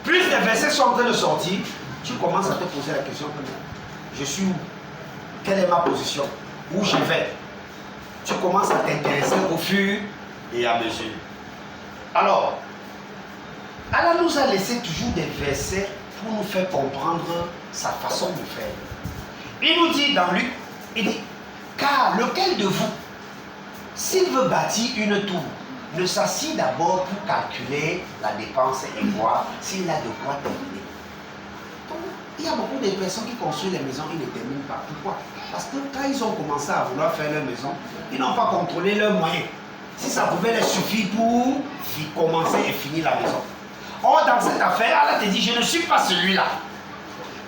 Plus les versets sont en train de sortir, tu commences à te poser la question, je suis où? Quelle est ma position? Où je vais? Tu commences à t'intéresser au fur et à mesure. Alors, Allah nous a laissé toujours des versets pour nous faire comprendre sa façon de faire. Il nous dit dans Luc, il dit, car lequel de vous, s'il veut bâtir une tour, ne s'assied d'abord pour calculer la dépense et voir s'il a de quoi terminer. Donc, il y a beaucoup de personnes qui construisent les maisons, ils ne terminent pas. Pourquoi? Parce que quand ils ont commencé à vouloir faire leur maison, ils n'ont pas contrôlé leurs moyens. Si ça pouvait leur suffire pour commencer et finir la maison. Or, dans cette affaire, Allah te dit, je ne suis pas celui-là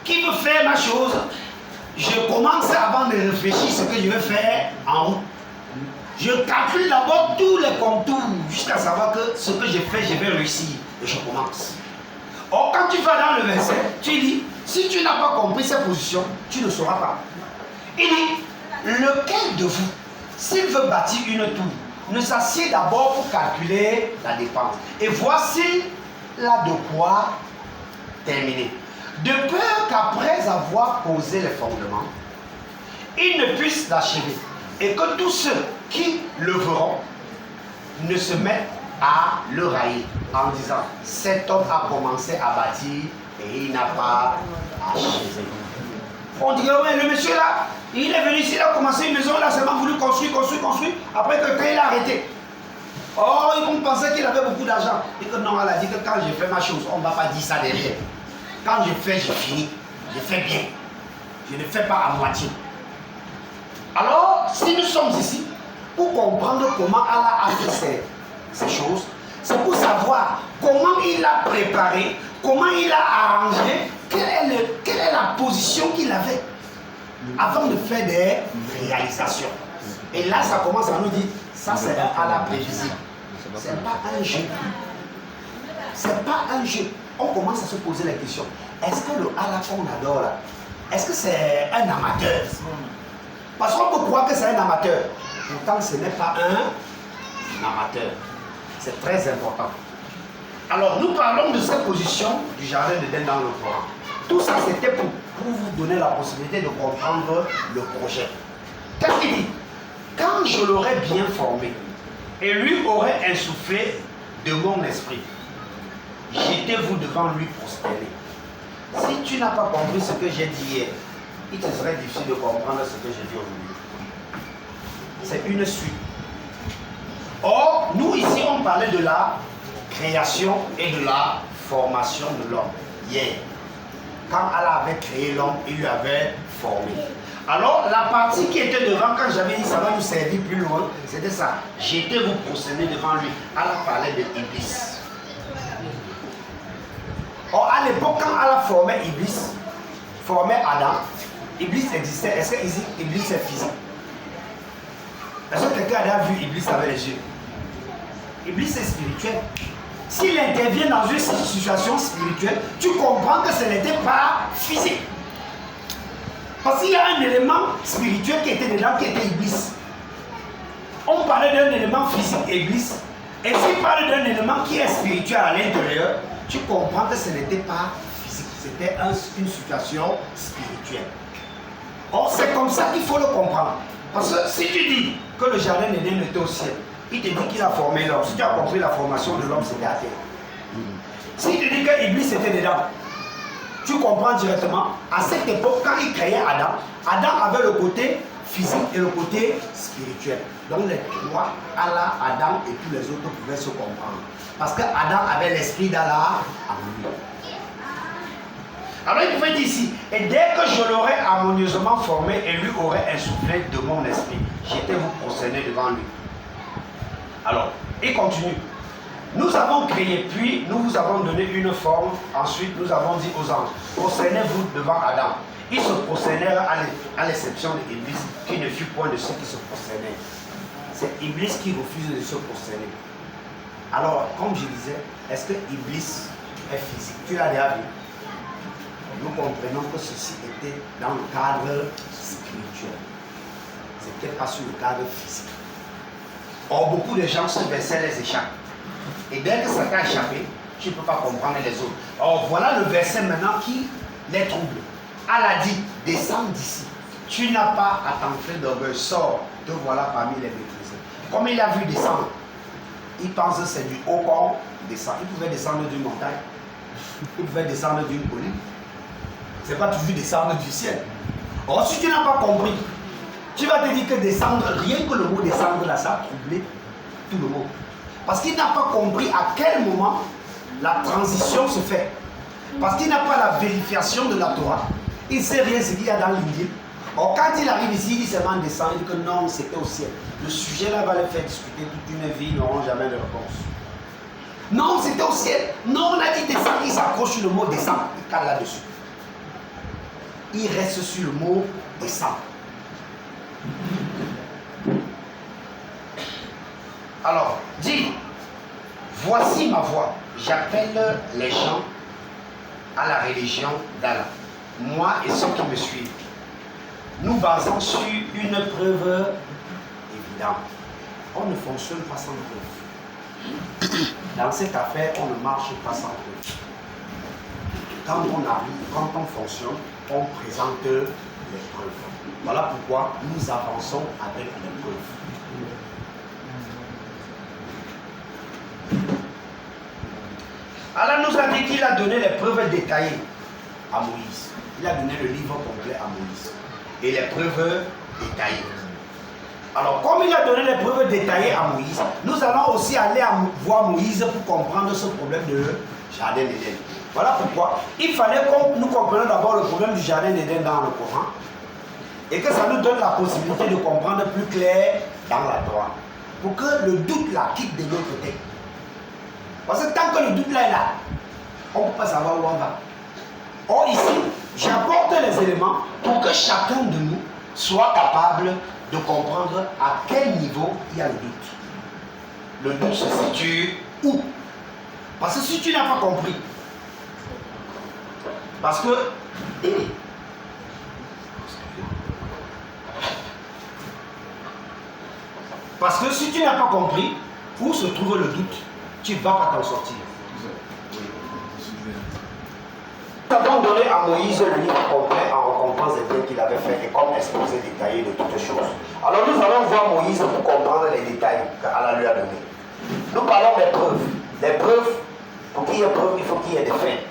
qui veut faire ma chose. Je commence avant de réfléchir ce que je vais faire en route. Je calcule d'abord tous les contours jusqu'à savoir que ce que je fais, je vais réussir. Et je commence. Or, quand tu vas dans le verset, tu dis, si tu n'as pas compris cette position, tu ne sauras pas. Il dit, lequel de vous, s'il veut bâtir une tour, ne s'assied d'abord pour calculer la dépense et voir s'il a de quoi terminer. De peur qu'après avoir posé les fondements, il ne puisse l'achever et que tous ceux qui le verront ne se mettent à le railler en disant, cet homme a commencé à bâtir et il n'a pas achevé. On dirait, ouais, le monsieur là, il est venu ici, il a commencé une maison, il a seulement voulu construire. Après que il a arrêté. Oh, ils vont penser qu'il avait beaucoup d'argent. Et que non, elle a dit que quand je fais ma chose, on ne va pas dire ça derrière. Quand je fais, je finis. Je fais bien. Je ne fais pas à moitié. Alors, si nous sommes ici, pour comprendre comment Allah a fait ces choses, c'est pour savoir comment il a préparé, comment il a arrangé, quelle est la position qu'il avait avant de faire des réalisations. Et là, ça commence à nous dire, ça c'est un Allah prévisible. C'est pas un jeu. C'est pas un jeu. On commence à se poser la question, est-ce que le Allah qu'on adore là, est-ce que c'est un amateur? Parce qu'on peut croire que c'est un amateur. Pourtant, ce n'est pas un amateur. C'est très important. Alors, nous parlons de cette position du jardin d'Éden dans le Coran. Tout ça, c'était pour vous donner la possibilité de comprendre le projet. Qu'est-ce qu'il dit? Quand je l'aurais bien formé et lui aurait insufflé de mon esprit, jetez-vous devant lui prosterné. Si tu n'as pas compris ce que j'ai dit hier, il te serait difficile de comprendre ce que j'ai dit aujourd'hui. C'est une suite. Or, nous ici, on parlait de la création et de la formation de l'homme. Hier, quand Allah avait créé l'homme, il lui avait formé. Alors, la partie qui était devant, quand j'avais dit ça va nous servir plus loin, c'était ça. Jetez-vous prosterner devant lui. Allah parlait de Iblis. Or, à l'époque, quand Allah formait Iblis, formait Adam, Iblis existait. Est-ce que Iblis est physique? Est-ce que quelqu'un a vu Iblis avec les yeux? Iblis est spirituel. S'il intervient dans une situation spirituelle, tu comprends que ce n'était pas physique. Parce qu'il y a un élément spirituel qui était dedans, qui était Iblis. On parlait d'un élément physique, Iblis. Et s'il parle d'un élément qui est spirituel à l'intérieur, tu comprends que ce n'était pas physique. C'était une situation spirituelle. Or, c'est comme ça qu'il faut le comprendre. Parce que si tu dis que le jardin d'Éden était au ciel, il te dit qu'il a formé l'homme. Si tu as compris la formation de l'homme, c'était à terre. S'il te dit que Iblis était dedans, tu comprends directement. À cette époque, quand il créait Adam, Adam avait le côté physique et le côté spirituel. Donc les trois, Allah, Adam et tous les autres pouvaient se comprendre. Parce que Adam avait l'esprit d'Allah en lui. Alors il pouvait dire ici, et dès que je l'aurais harmonieusement formé et lui aurait insufflé de mon esprit, j'étais vous prosterné devant lui. Alors, il continue. Nous avons créé, puis nous vous avons donné une forme. Ensuite, nous avons dit aux anges, prosternez-vous devant Adam. Ils se prosternèrent à l'exception d'Iblis, qui ne fut point de ceux qui se prosternèrent. C'est Iblis qui refuse de se prosterner. Alors, comme je disais, est-ce que Iblis est physique? Tu l'as déjà vu? Nous comprenons que ceci était dans le cadre spirituel. C'était pas sur le cadre physique. Or, beaucoup de gens, ce verset les échappe. Et dès que ça t'a échappé, tu ne peux pas comprendre les autres. Or, voilà le verset maintenant qui les trouble. Allah dit, descends d'ici. Tu n'as pas à t'entrer d'orgueil. Sors, te voilà parmi les maîtrisés. Comme il a vu descendre, il pense que c'est du haut corps, descend. Il pouvait descendre d'une montagne. Il pouvait descendre d'une colline. Ce n'est pas toujours descendre du ciel. Or, si tu n'as pas compris, tu vas te dire que descendre, rien que le mot descendre là, ça a troublé tout le monde. Parce qu'il n'a pas compris à quel moment la transition se fait. Parce qu'il n'a pas la vérification de la Torah. Il ne sait rien ce qu'il y a dans l'Injil. Or, quand il arrive ici, il dit seulement descendre, il dit que non, c'était au ciel. Le sujet là va les faire discuter toute une vie, ils n'auront jamais de réponse. Non, c'était au ciel. Non, on a dit descendre, il s'accroche sur le mot descendre. Il cale là-dessus. Il reste sur le mot descendre. Alors, dis, voici ma voix. J'appelle les gens à la religion d'Allah. Moi et ceux qui me suivent. Nous basons sur une preuve évidente. On ne fonctionne pas sans preuve. Dans cette affaire, on ne marche pas sans preuve. Quand on arrive, quand on fonctionne, on présente les preuves. Voilà pourquoi nous avançons avec les preuves. Allah nous a dit qu'il a donné les preuves détaillées à Moïse. Il a donné le livre complet à Moïse. Et les preuves détaillées. Alors, comme il a donné les preuves détaillées à Moïse, nous allons aussi aller voir Moïse pour comprendre ce problème de jardin d'Éden. Voilà pourquoi il fallait que nous comprenions d'abord le problème du jardin d'Éden dans le Coran et que ça nous donne la possibilité de comprendre plus clair dans la Torah. Pour que le doute là quitte de notre tête. Parce que tant que le doute là est là, on ne peut pas savoir où on va. Or ici, j'apporte les éléments pour que chacun de nous soit capable de comprendre à quel niveau il y a le doute. Le doute se situe où? Parce que si tu n'as pas compris, parce que si tu n'as pas compris où se trouve le doute, tu ne vas pas t'en sortir. Nous avons donné à Moïse le livre complet en récompense des biens qu'il avait fait et comme exposé détaillé de toutes choses. Alors nous allons voir Moïse pour comprendre les détails qu'Allah lui a donnés. Nous parlons des preuves. Les preuves, pour qu'il y ait preuve, il faut qu'il y ait des faits.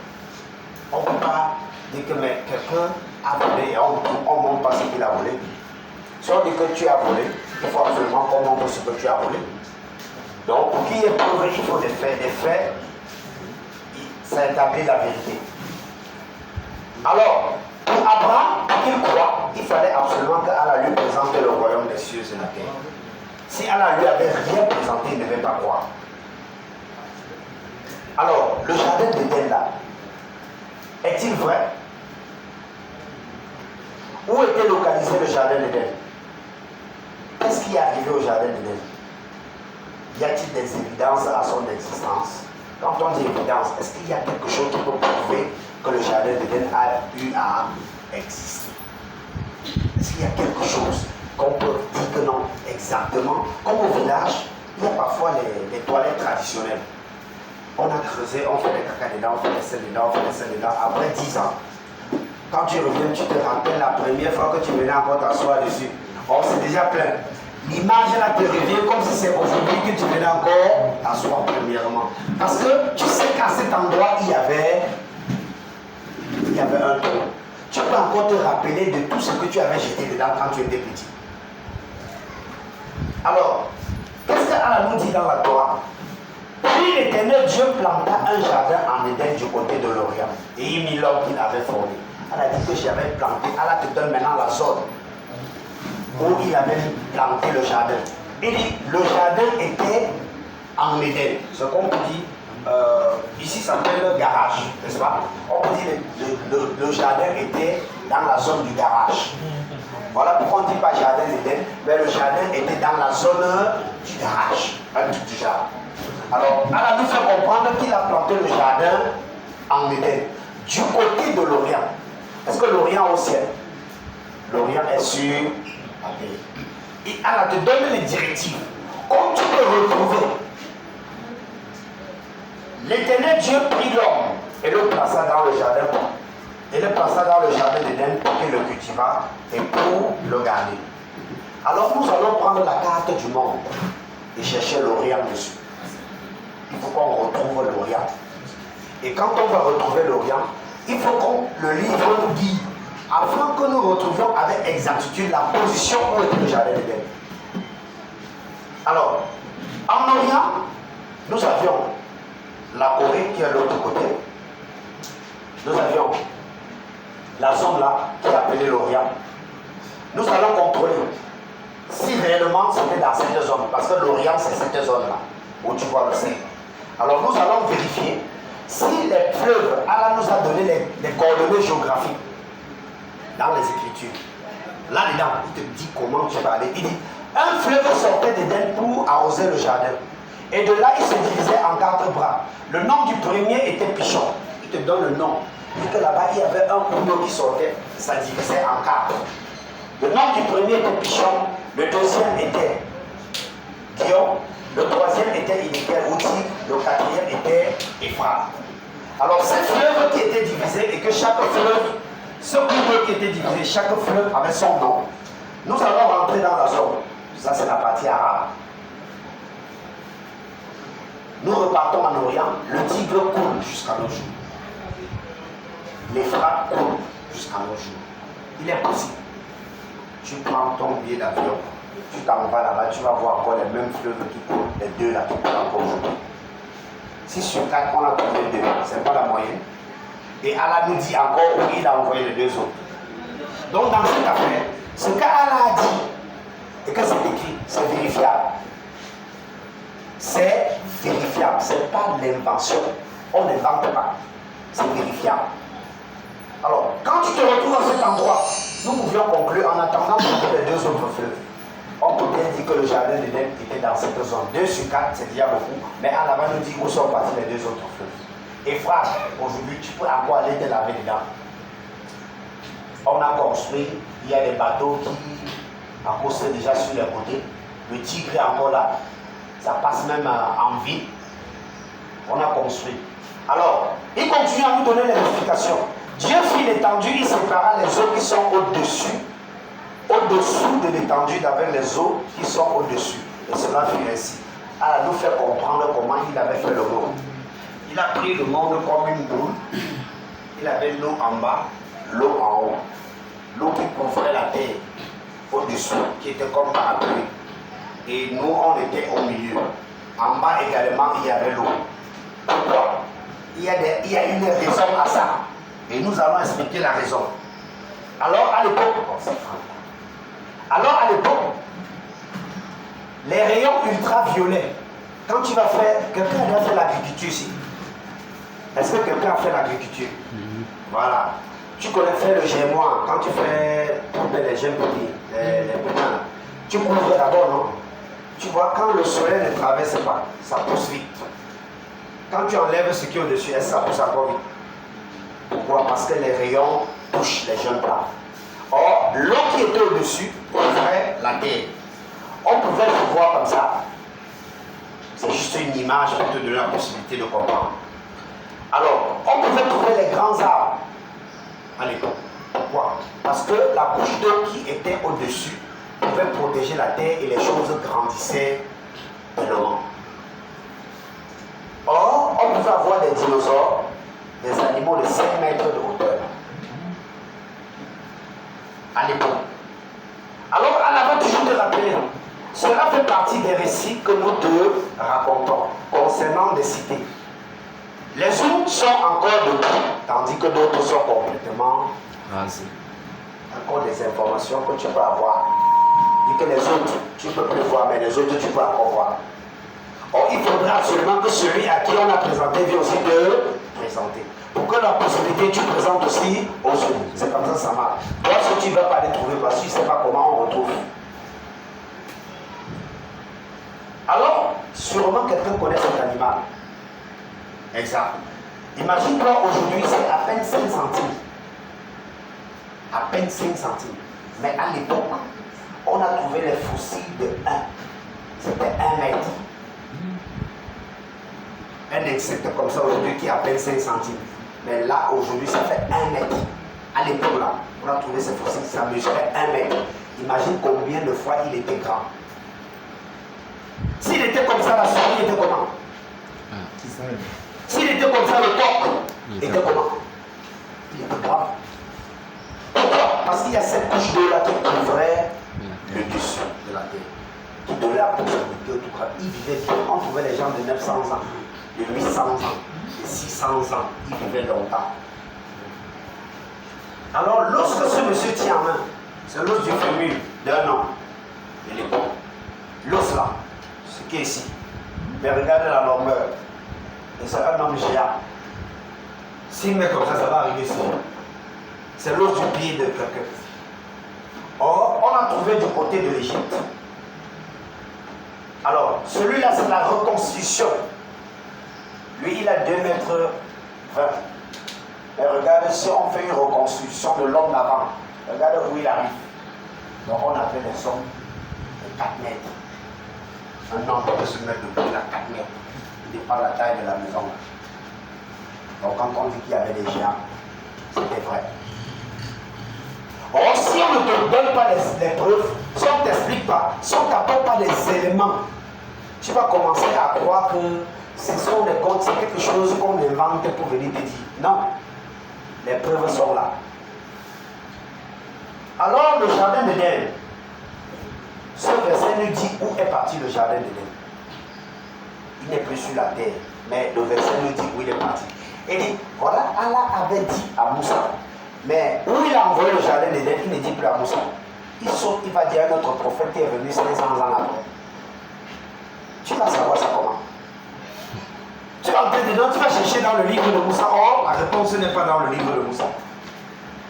On ne peut pas dire que quelqu'un a volé et on ne montre pas ce qu'il a volé. Si on dit que tu as volé, il faut absolument qu'on montre ce que tu as volé. Donc pour qu'il y ait preuve, il faut des faits. Des faits, ça établit la vérité. Alors, pour Abraham, pour qu'il croit, il fallait absolument qu'Allah lui présente le royaume des cieux et la terre. Si Allah lui avait rien présenté, il ne devait pas croire. Alors, le jardin d'Éden là, est-il vrai? Où était localisé le jardin d'Éden? Qu'est-ce qui est arrivé au jardin d'Éden? Y a-t-il des évidences à son existence? Quand on dit évidence, est-ce qu'il y a quelque chose qui peut prouver que le jardin d'Éden a eu à exister? Est-ce qu'il y a quelque chose qu'on peut dire que non, exactement? Comme au village, il y a parfois les toilettes traditionnelles. On a creusé, on fait des caca dedans, on fait des selles dedans, on fait des selles dedans. Après 10 ans, quand tu reviens, tu te rappelles la première fois que tu venais encore t'asseoir dessus. Oh, c'est déjà plein. L'image là te revient comme si c'est aujourd'hui que tu venais encore t'asseoir premièrement. Parce que tu sais qu'à cet endroit, il y avait un trou. Tu peux encore te rappeler de tout ce que tu avais jeté dedans quand tu étais petit. Alors, qu'est-ce qu'Allah nous dit dans la Torah? Puis l'Éternel Dieu planta un jardin en Éden du côté de l'Orient et il mit l'homme qu'il avait formé. Allah dit que j'avais planté. Allah te donne maintenant la zone où il avait planté le jardin. Il dit le jardin était en Éden. Ce qu'on dit, ici ça s'appelle le garage, n'est-ce pas? On dit le jardin était dans la zone du garage. Voilà pourquoi on ne dit pas jardin d'Éden, mais le jardin était dans la zone du garage, du jardin. Alors, Allah nous fait comprendre qu'il a planté le jardin en Éden, du côté de l'Orient. Est-ce que l'Orient est au ciel? L'Orient est sur la terre. Et Allah te donne les directives. Comme tu peux retrouver, l'Éternel Dieu prit l'homme et le plaça dans le jardin. Et le plaça dans le jardin d'Éden pour qu'il le cultiva et pour le garder. Alors nous allons prendre la carte du monde et chercher l'Orient dessus. Il faut qu'on retrouve l'Orient. Et quand on va retrouver l'Orient, il faut que le livre nous guide afin que nous retrouvions avec exactitude la position où est le jardin d'Éden. Alors, en Orient, nous avions la Corée qui est de l'autre côté. Nous avions la zone là qui est appelée l'Orient. Nous allons contrôler si réellement c'était dans cette zone, parce que l'Orient c'est cette zone là où tu vois le sein. Alors nous allons vérifier si les fleuves, Allah nous a donné les coordonnées géographiques dans les Écritures. Là-dedans, il te dit comment tu vas aller. Il dit, un fleuve sortait d'Éden pour arroser le jardin. Et de là, il se divisait en 4 bras. Le nom du premier était Pichon. Il te donne le nom. Et que là-bas, il y avait un couteau qui sortait, ça divisait en 4. Le nom du premier était Pichon. Le deuxième était Guillaume. Le troisième était Iniquel-Outi. Le quatrième était Ephraim. Alors, ces fleuves qui étaient divisés et que chaque fleuve, ce couteau qui était divisé, chaque fleuve avait son nom. Nous allons rentrer dans la zone. Ça, c'est la partie arabe. Nous repartons en Orient. Le Tigre coule jusqu'à nos jours. L'Euphrate coule jusqu'à nos jours. Il est possible. Tu prends ton billet d'avion, tu t'en vas là-bas, tu vas voir encore les mêmes fleuves qui coulent, les deux là qui coulent encore aujourd'hui. Si sur 4, on a trouvé 2, ce n'est pas la moyenne. Et Allah nous dit encore où il a envoyé les 2 autres. Donc dans cette affaire, ce qu'Allah a dit et que c'est écrit, c'est vérifiable. C'est vérifiable, ce n'est pas l'invention. On n'invente pas, c'est vérifiable. Alors, quand tu te retrouves à cet endroit, nous pouvions conclure en attendant de trouver les 2 autres fleuves. On peut bien dire que le jardin d'Éden était dans cette zone. 2 sur 4, c'est déjà beaucoup. Mais en avant, nous dit où sont partis les 2 autres fleuves. Et frère, aujourd'hui, tu peux encore aller te laver dedans. On a construit, il y a des bateaux qui accostent déjà sur les côtés. Le Tigre est encore là. Ça passe même en ville. On a construit. Alors, il continue à nous donner les explications. Dieu fit l'étendue, il sépara les eaux qui sont au-dessous de l'étendue avec les eaux qui sont au-dessus. Et cela fut ainsi. Alors, nous fait comprendre comment il avait fait le monde. Il a pris le monde comme une boule. Il avait l'eau en bas, l'eau en haut. L'eau qui couvrait la terre au-dessus, qui était comme parapluie. Et nous, on était au milieu. En bas également, il y avait l'eau. Pourquoi? Il y a une raison à ça. Et nous allons expliquer la raison. Alors, à l'époque, les rayons ultraviolets, quand tu vas faire, quelqu'un a fait l'agriculture ici. Est-ce que quelqu'un a fait l'agriculture? Voilà. Tu connais faire le gémois, quand tu fais les jeunes petits, les petits, tu couvres d'abord, non? Tu vois, quand le soleil ne traverse pas, ça pousse vite. Quand tu enlèves ce qui est au-dessus, ça pousse encore vite. Pourquoi? Parce que les rayons touchent les jeunes plantes. Or, l'eau qui était au-dessus couvrait la terre. On pouvait le voir comme ça. C'est juste une image pour te donner la possibilité de comprendre. Alors, on pouvait trouver les grands arbres à l'époque. Pourquoi? Parce que la couche d'eau qui était au-dessus pouvait protéger la terre et les choses grandissaient tellement. Or, on pouvait avoir des dinosaures, des animaux de 5 mètres de hauteur. À l'époque. Alors, à l'avant, toujours te rappeler, cela fait partie des récits que nous te racontons concernant des cités. Les unes sont encore debout, tandis que d'autres sont complètement rasées. Encore des informations que tu peux avoir. Et que les autres, tu ne peux plus voir, mais les autres, tu peux encore voir. Or, il faudra absolument que celui à qui on a présenté vienne aussi te présenter. Pour que la possibilité, tu présentes aussi aux autres. C'est comme ça que ça marche. Toi, si tu ne vas pas les trouver parce que tu ne sais pas comment on retrouve. Alors, sûrement quelqu'un connaît cet animal. Exact. Imagine-toi aujourd'hui, c'est à peine 5 centimes. À peine 5 centimes. Mais à l'époque, on a trouvé les fossiles de 1. C'était 1 mètre. Un insecte comme ça aujourd'hui qui a à peine 5 centimes. Mais là, aujourd'hui, ça fait 1 mètre. À l'époque, là, on a trouvé ces fossiles, ça mesurait 1 mètre. Imagine combien de fois il était grand. S'il était comme ça, la souris était comment? S'il était comme ça, le coq était comment? Il était grave. Pourquoi? Parce qu'il y a cette couche d'eau là qui couvrait le dessus de la terre, qui donnait la possibilité au tout grave. Il vivait bien. On trouvait les gens de 900 ans, de 800 ans, de 600 ans. Ils vivaient longtemps. Alors, lorsque ce monsieur tient en main, c'est l'os du fémur d'un homme de l'époque. L'os là, ce qui est ici. Mais regardez la longueur. Et c'est un homme géant. S'il met comme ça va arriver ici. C'est l'os du pied de quelqu'un. Or, on a trouvé du côté de l'Égypte. Alors, celui-là, c'est la reconstitution. Lui, il a 2 mètres 20. Mais regardez, si on fait une reconstitution de l'homme d'avant, regardez où il arrive. Donc, on appelle les hommes de 4 mètres. Un homme peut se mettre debout, il a 4 mètres. Il dépend de la taille de la maison. Donc, quand on dit qu'il y avait des géants, c'était vrai. Or, si on ne te donne pas les preuves, si on ne t'explique pas, si on ne t'apporte pas les éléments, tu vas commencer à croire que ce sont des contes, c'est quelque chose qu'on invente pour venir te dire. Non, les preuves sont là. Alors, le jardin d'Éden, ce verset nous dit où est parti le jardin d'Éden. Il n'est plus sur la terre, mais le verset nous dit où il est parti. Il dit, voilà, Allah avait dit à Moussa, mais où il a envoyé le jardin d'Éden, il ne dit plus à Moussa. Il saute, il va dire à notre prophète qui est venu 500 ans après. Tu vas savoir ça comment? Tu vas entrer dedans, tu vas chercher dans le livre de Moussa. Or, la réponse n'est pas dans le livre de Moussa.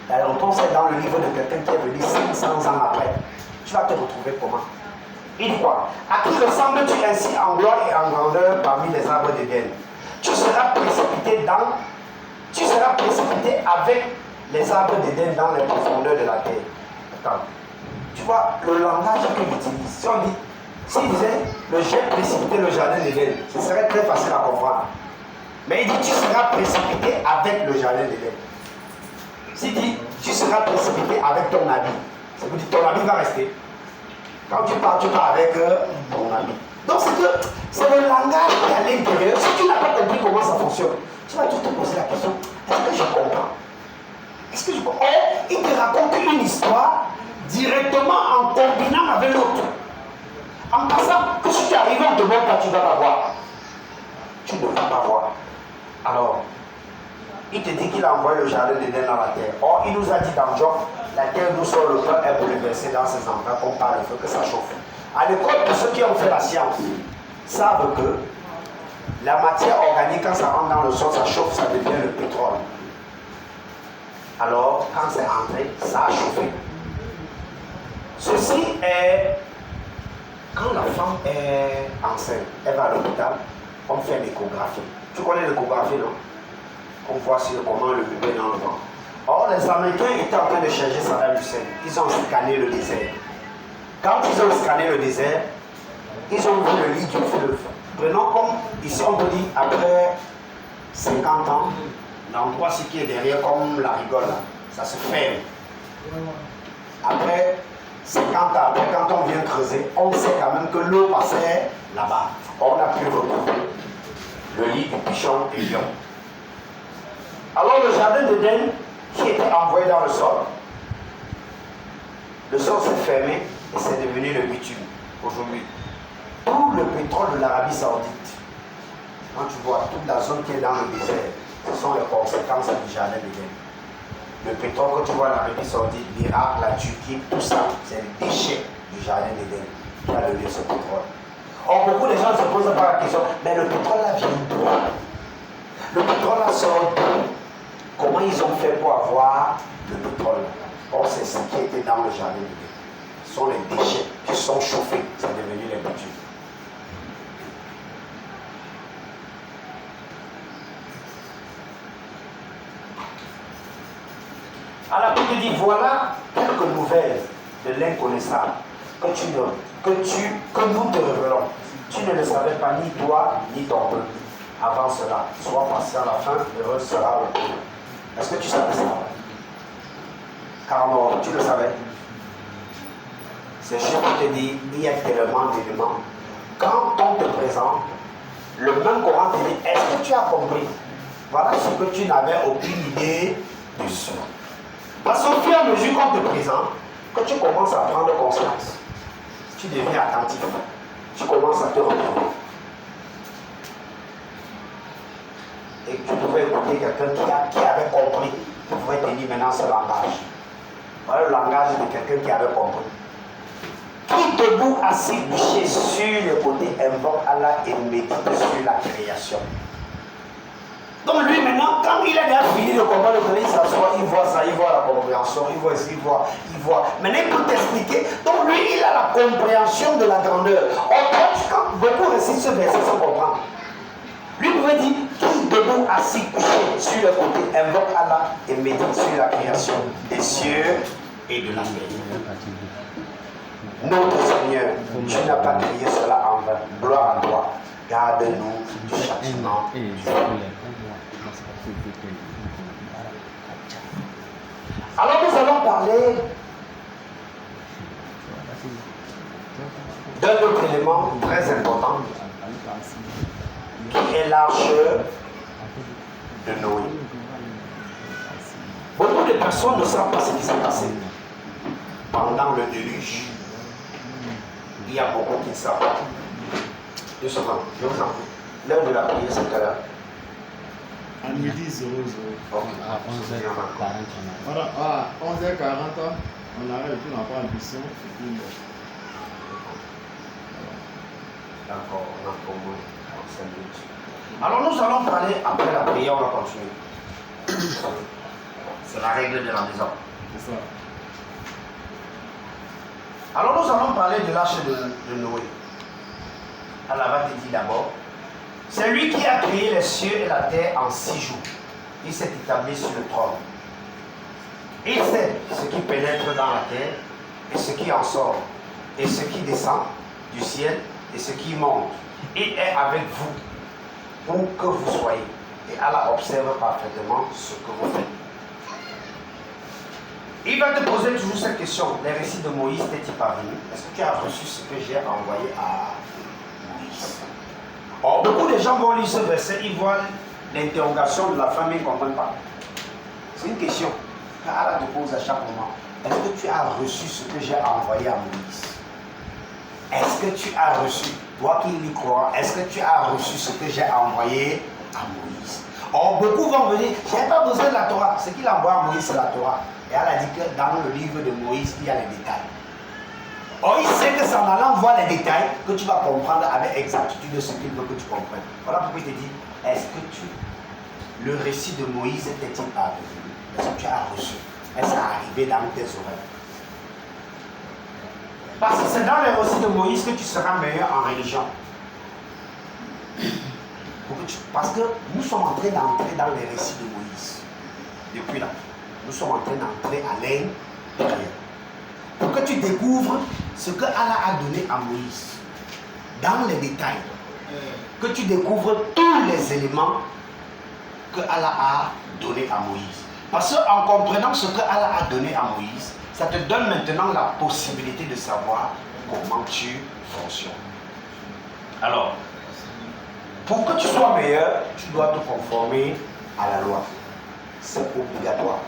La réponse est dans le livre de quelqu'un qui est venu 500 ans après. Tu vas te retrouver comment? Il dit quoi? À qui ressembles-tu ainsi en gloire et en grandeur parmi les arbres d'Éden? Tu seras précipité avec les arbres d'Éden dans les profondeurs de la terre. Attends. Tu vois, le langage qu'il utilise, si on dit, s'il disait, j'ai précipité le jardin d'Éden, ce serait très facile à comprendre. Mais il dit, tu seras précipité avec le jardin d'Éden. S'il dit, tu seras précipité avec ton habit, ça veut dire ton habit va rester. Quand tu pars avec ton habit. Donc c'est le langage qui est à l'intérieur. Si tu n'as pas compris comment ça fonctionne, tu vas toujours te poser la question, est-ce que je comprends? Est-ce que je comprends? Or, il te raconte une histoire directement en combinant avec l'autre. En passant que si tu arrives en te montre pas, tu ne vas pas voir. Tu ne vas pas voir. Alors, il te dit qu'il a envoyé le jardin d'Éden dans la terre. Or, il nous a dit dans Job, la terre d'où sort le pain est bouleversée dans ses endroits comme par le feu, que ça chauffe. À l'école, pour ceux qui ont fait la science, savent que la matière organique, quand ça rentre dans le sol, ça chauffe, ça devient le pétrole. Alors, quand c'est entré, ça a chauffé. Ceci est quand la femme est enceinte, elle va à l'hôpital, on fait l'échographie. Tu connais l'échographie, non? On voit comment le bébé est dans le ventre. Or, les Américains étaient en train de chercher Saddam Hussein. Ils ont scanné le désert. Quand ils ont scanné le désert, ils ont vu le lit du fleuve. Prenons comme, ici on peut dire, après 50 ans, l'endroit ce qui est derrière, comme la rigole, là, ça se ferme. Après 50 ans, après, quand on vient creuser, on sait quand même que l'eau passait là-bas. On a pu retrouver le lit du pigeon et lion. Alors le jardin d'Éden, qui était envoyé dans le sol s'est fermé et c'est devenu le bitume aujourd'hui. Tout le pétrole de l'Arabie Saoudite, quand tu vois toute la zone qui est dans le désert, ce sont les conséquences du jardin d'Éden. Le pétrole que tu vois en Arabie Saoudite, l'Irak, la Turquie, tout ça, c'est les déchets du jardin d'Éden qui a donné ce pétrole. Or, beaucoup de gens se posent pas la question, mais le pétrole là vient d'où? Le pétrole là sort d'où? Comment ils ont fait pour avoir le pétrole? Or, c'est ce qui était dans le jardin d'Éden. Ce sont les déchets qui sont chauffés, c'est devenu les bitumes. Alors, tu te dis, voilà quelques nouvelles de l'inconnaissable que nous te révélons. Tu ne le savais pas, ni toi, ni ton peuple. Avant cela, sois patient, à la fin, heureux sera le pays. Est-ce que tu savais ça? Car non, tu le savais. C'est juste pour te dire, il y a tellement d'éléments. Quand on te présente, le même Coran te dit, est-ce que tu as compris? Voilà ce que tu n'avais aucune idée dessus. Parce qu'au fur et à mesure qu'on te présente, que tu commences à prendre conscience, tu deviens attentif, tu commences à te retrouver. Et tu pouvais écouter quelqu'un qui avait compris, tu pouvais te dire maintenant ce langage. Voilà le langage de quelqu'un qui avait compris. Qui debout assis couché sur le côté invoque Allah et médite sur la création. Donc lui maintenant, quand il a déjà fini de comprendre le pays, il s'assoit, il voit ça, il voit la compréhension, il voit ici, il voit. Maintenant il peut t'expliquer. Donc lui, il a la compréhension de la grandeur. Quand beaucoup récitent ce verset sans comprendre, lui pouvait dire, qui debout assis couché sur le côté invoque Allah et médite sur la création des cieux et de la terre. Notre Seigneur, tu n'as pas crié cela en vain. Gloire à toi. Garde-nous du châtiment du feu. Alors nous allons parler d'un autre élément très important qui est l'arche de Noé. Beaucoup de personnes ne savent pas ce qui s'est passé pendant le déluge. Il y a beaucoup qui ne savent pas. Deux secondes, je vous en prie. L'heure de la prière, c'est quelle heure? À midi 00. Ok. À 11h40. Voilà, à 11h40, on arrête, puis on prend une mission. D'accord, on a pour moi 5 minutes. Alors nous allons parler, après la prière, on va continuer. C'est la règle de la maison. C'est ça. Alors nous allons parler de l'arche de Noé. Allah va te dire d'abord, c'est lui qui a créé les cieux et la terre en 6 jours. Il s'est établi sur le trône. Il sait ce qui pénètre dans la terre et ce qui en sort, et ce qui descend du ciel et ce qui monte. Il est avec vous, où que vous soyez. Et Allah observe parfaitement ce que vous faites. Il va te poser toujours cette question. Les récits de Moïse t'est-il parvenu? Est-ce que tu as reçu ce que j'ai envoyé à Moïse? Or, beaucoup de gens vont lire ce verset, ils voient l'interrogation de la femme, ils ne comprennent pas. C'est une question qu'Allah te pose à chaque moment. Est-ce que tu as reçu ce que j'ai envoyé à Moïse? Est-ce que tu as reçu, toi qui y crois, est-ce que tu as reçu ce que j'ai envoyé à Moïse? Or, beaucoup vont venir, je n'ai pas besoin de la Torah. Ce qu'il envoie à Moïse, c'est la Torah. Et elle a dit que dans le livre de Moïse, il y a les détails. Or, il sait que c'est en allant voir les détails que tu vas comprendre avec exactitude ce qu'il veut que tu comprennes. Voilà pourquoi il te dit, est-ce que le récit de Moïse était-il parvenu? Est-ce que tu as reçu? Est-ce que ça arrivé dans tes oreilles? Parce que c'est dans les récits de Moïse que tu seras meilleur en religion. Parce que nous sommes en train d'entrer dans les récits de Moïse. Depuis là. Nous sommes en train d'entrer à l'intérieur. Pour que tu découvres ce que Allah a donné à Moïse. Dans les détails. Que tu découvres tous les éléments que Allah a donné à Moïse. Parce qu'en comprenant ce que Allah a donné à Moïse, ça te donne maintenant la possibilité de savoir comment tu fonctionnes. Alors, pour que tu sois meilleur, tu dois te conformer à la loi. C'est obligatoire.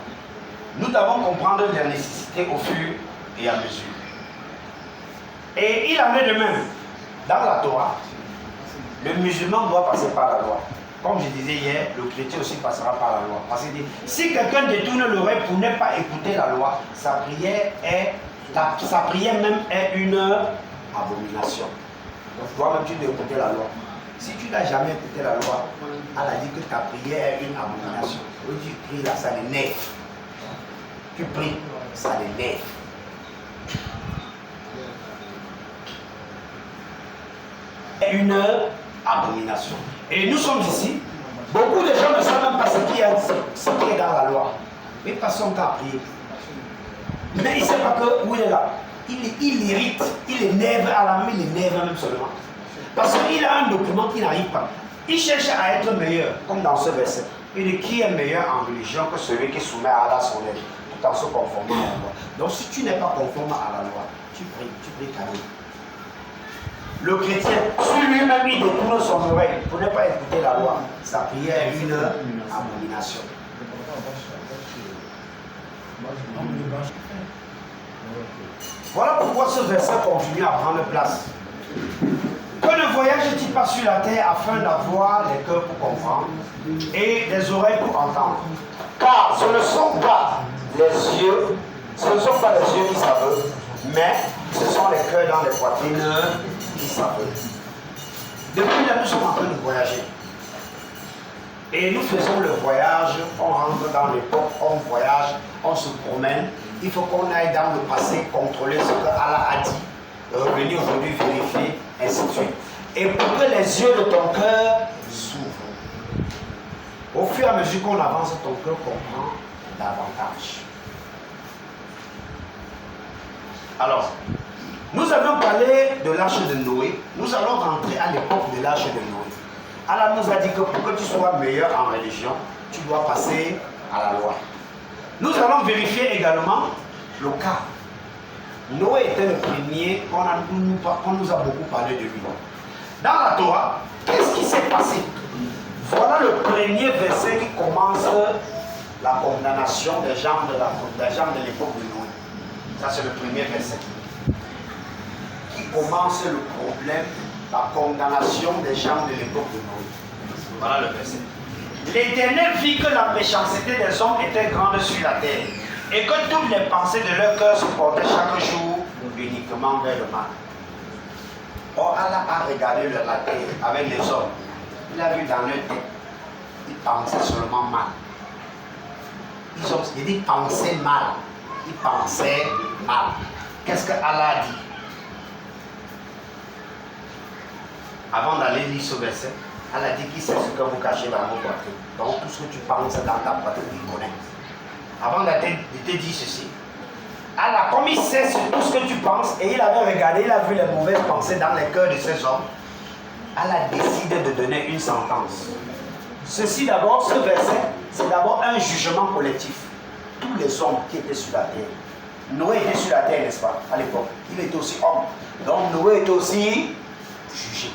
Nous devons comprendre les nécessités au fur et à mesure. Et il en est de même. Dans la Torah, le musulman doit passer par la loi. Comme je disais hier, le chrétien aussi passera par la loi. Parce que si quelqu'un détourne l'oreille pour ne pas écouter la loi, sa prière même est une abomination. Toi-même, tu dois écouter la loi. Si tu n'as jamais écouté la loi, elle a dit que ta prière est une abomination. Quand tu pries là, ça l'énerve. Tu pries, ça l'énerve. Une abomination. Et nous sommes ici. Beaucoup de gens ne savent même pas ce qui est dans la loi. Mais pas son temps à prier. Mais il ne sait pas que où il est là. Il irrite, il énerve à la main, il énerve même seulement. Parce qu'il a un document qui n'arrive pas. Il cherche à être meilleur, comme dans ce verset. Il dit qui est meilleur en religion que celui qui soumet à Allah son aide, tout en se conformant à la loi. Donc si tu n'es pas conforme à la loi, tu pries quand même. Le chrétien, sur lui-même, il détourne son oreille pour ne pas écouter la loi. Sa prière est une abomination. Voilà pourquoi ce verset continue à prendre place. Que ne voyage-t-il pas sur la terre afin d'avoir des cœurs pour comprendre et des oreilles pour entendre? Car ce ne sont pas les yeux, qui savent, mais ce sont les cœurs dans les poitrines qui savent. Depuis là, nous sommes en train de voyager. Et nous faisons le voyage, on rentre dans l'époque, on voyage, on se promène. Il faut qu'on aille dans le passé, contrôler ce que Allah a dit, revenir aujourd'hui, vérifier, ainsi de suite. Et pour que les yeux de ton cœur s'ouvrent. Au fur et à mesure qu'on avance, ton cœur comprend davantage. Alors, nous avons parlé de l'arche de Noé. Nous allons rentrer à l'époque de l'arche de Noé. Allah nous a dit que pour que tu sois meilleur en religion, tu dois passer à la loi. Nous allons vérifier également le cas. Noé était le premier qu'on nous a beaucoup parlé de lui. Dans la Torah, qu'est-ce qui s'est passé? Voilà le premier verset qui commence la condamnation des gens de l'époque de Noé. Ça, c'est le premier verset. Qui commence le problème, la condamnation des gens de l'époque de Noé. Voilà le verset. L'Éternel vit que la méchanceté des hommes était grande sur la terre et que toutes les pensées de leur cœur se portaient chaque jour uniquement vers le mal. Or, Allah a regardé la terre avec les hommes. Il a vu dans leur tête, ils pensaient seulement mal. Ils pensaient mal. Ils pensaient mal. Qu'est-ce que Allah a dit? Avant d'aller lire ce verset, Allah dit qu'il sait ce que vous cachez dans vos poitrines. Donc tout ce que tu penses dans ta poitrine, il connaît. Avant de te dire ceci, Allah, comme il sait tout ce que tu penses, et il avait regardé, il a vu les mauvaises pensées dans les cœurs de ces hommes, Allah décide de donner une sentence. Ceci d'abord, ce verset, c'est d'abord un jugement collectif. Tous les hommes qui étaient sur la terre. Noé était sur la terre, n'est-ce pas, à l'époque. Il était aussi homme. Donc Noé était aussi jugé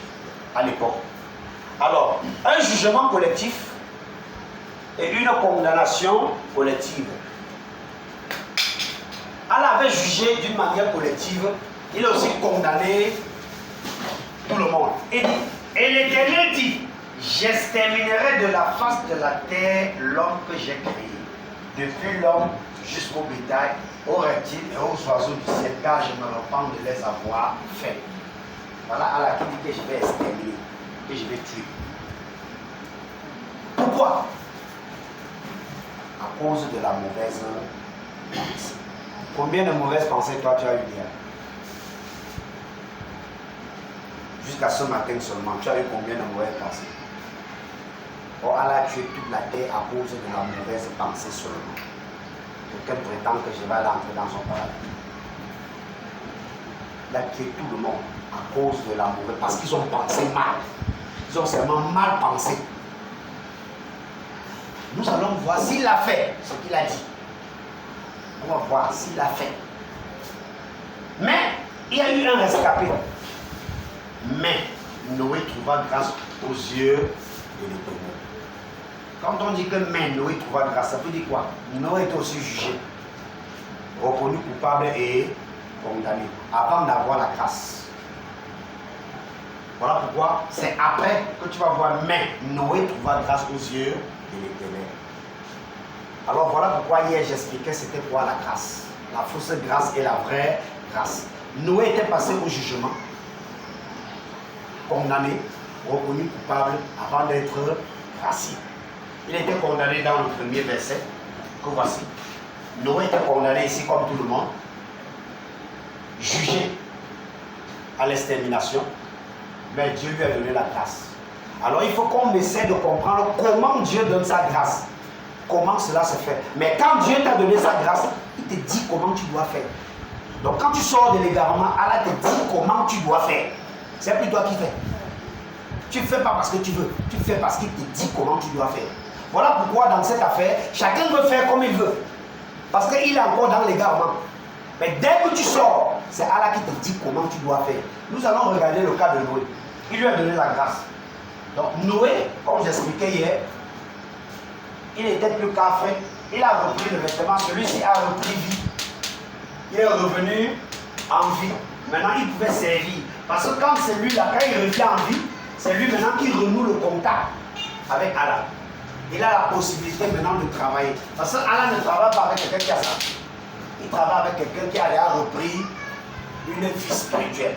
à l'époque. Alors, un jugement collectif et une condamnation collective. Allah avait jugé d'une manière collective, il a aussi condamné tout le monde. Et l'Éternel dit, j'exterminerai de la face de la terre l'homme que j'ai créé, depuis l'homme jusqu'au bétail, aux reptiles et aux oiseaux du ciel, car je me repens de les avoir faits. Voilà Allah qui dit que je vais exterminer, que je vais tuer. Pourquoi? À cause de la mauvaise pensée. Combien de mauvaises pensées toi tu as eu hier? Jusqu'à ce matin seulement, tu as eu combien de mauvaises pensées? Or Allah a tué toute la terre à cause de la mauvaise pensée seulement. Quelqu'un prétend que je vais aller entrer dans son paradis. Il a tué tout le monde à cause de la mauvaise, parce qu'ils ont pensé mal. Ils ont seulement mal pensé. Nous allons voir s'il a fait ce qu'il a dit. On va voir s'il a fait. Mais il y a eu un rescapé. Mais Noé trouva grâce aux yeux de l'Éternel. Quand on dit que mais Noé trouva grâce, ça veut dire quoi? Noé est aussi jugé, reconnu coupable et condamné avant d'avoir la grâce. Voilà pourquoi c'est après que tu vas voir mais Noé trouva grâce aux yeux de l'Éternel. Alors voilà pourquoi hier j'expliquais c'était quoi la grâce. La fausse grâce et la vraie grâce. Noé était passé au jugement. condamné, reconnu coupable avant d'être racié. Il était condamné dans le premier verset, que voici. Noé était condamné ici comme tout le monde, jugé à l'extermination, mais Dieu lui a donné la grâce. Alors il faut qu'on essaie de comprendre comment Dieu donne sa grâce, comment cela se fait. Mais quand Dieu t'a donné sa grâce, il te dit comment tu dois faire. Donc quand tu sors de l'égarement, Allah te dit comment tu dois faire. C'est plus toi qui fais. Tu ne fais pas parce que tu veux, tu fais parce qu'il te dit comment tu dois faire. Voilà pourquoi dans cette affaire, chacun veut faire comme il veut. Parce qu'il est encore dans l'égarement. Mais dès que tu sors, c'est Allah qui te dit comment tu dois faire. Nous allons regarder le cas de Noé. Il lui a donné la grâce. Donc Noé, comme j'expliquais hier, il n'était plus qu'affaire. Il a repris le vêtement, celui-ci a repris vie. Il est revenu en vie. Maintenant, il pouvait servir. Parce que quand c'est lui là, quand il revient en vie, c'est lui maintenant qui renoue le contact avec Allah. Il a la possibilité maintenant de travailler. Parce que Allah ne travaille pas avec quelqu'un qui a ça. Il travaille avec quelqu'un qui a déjà repris une vie spirituelle.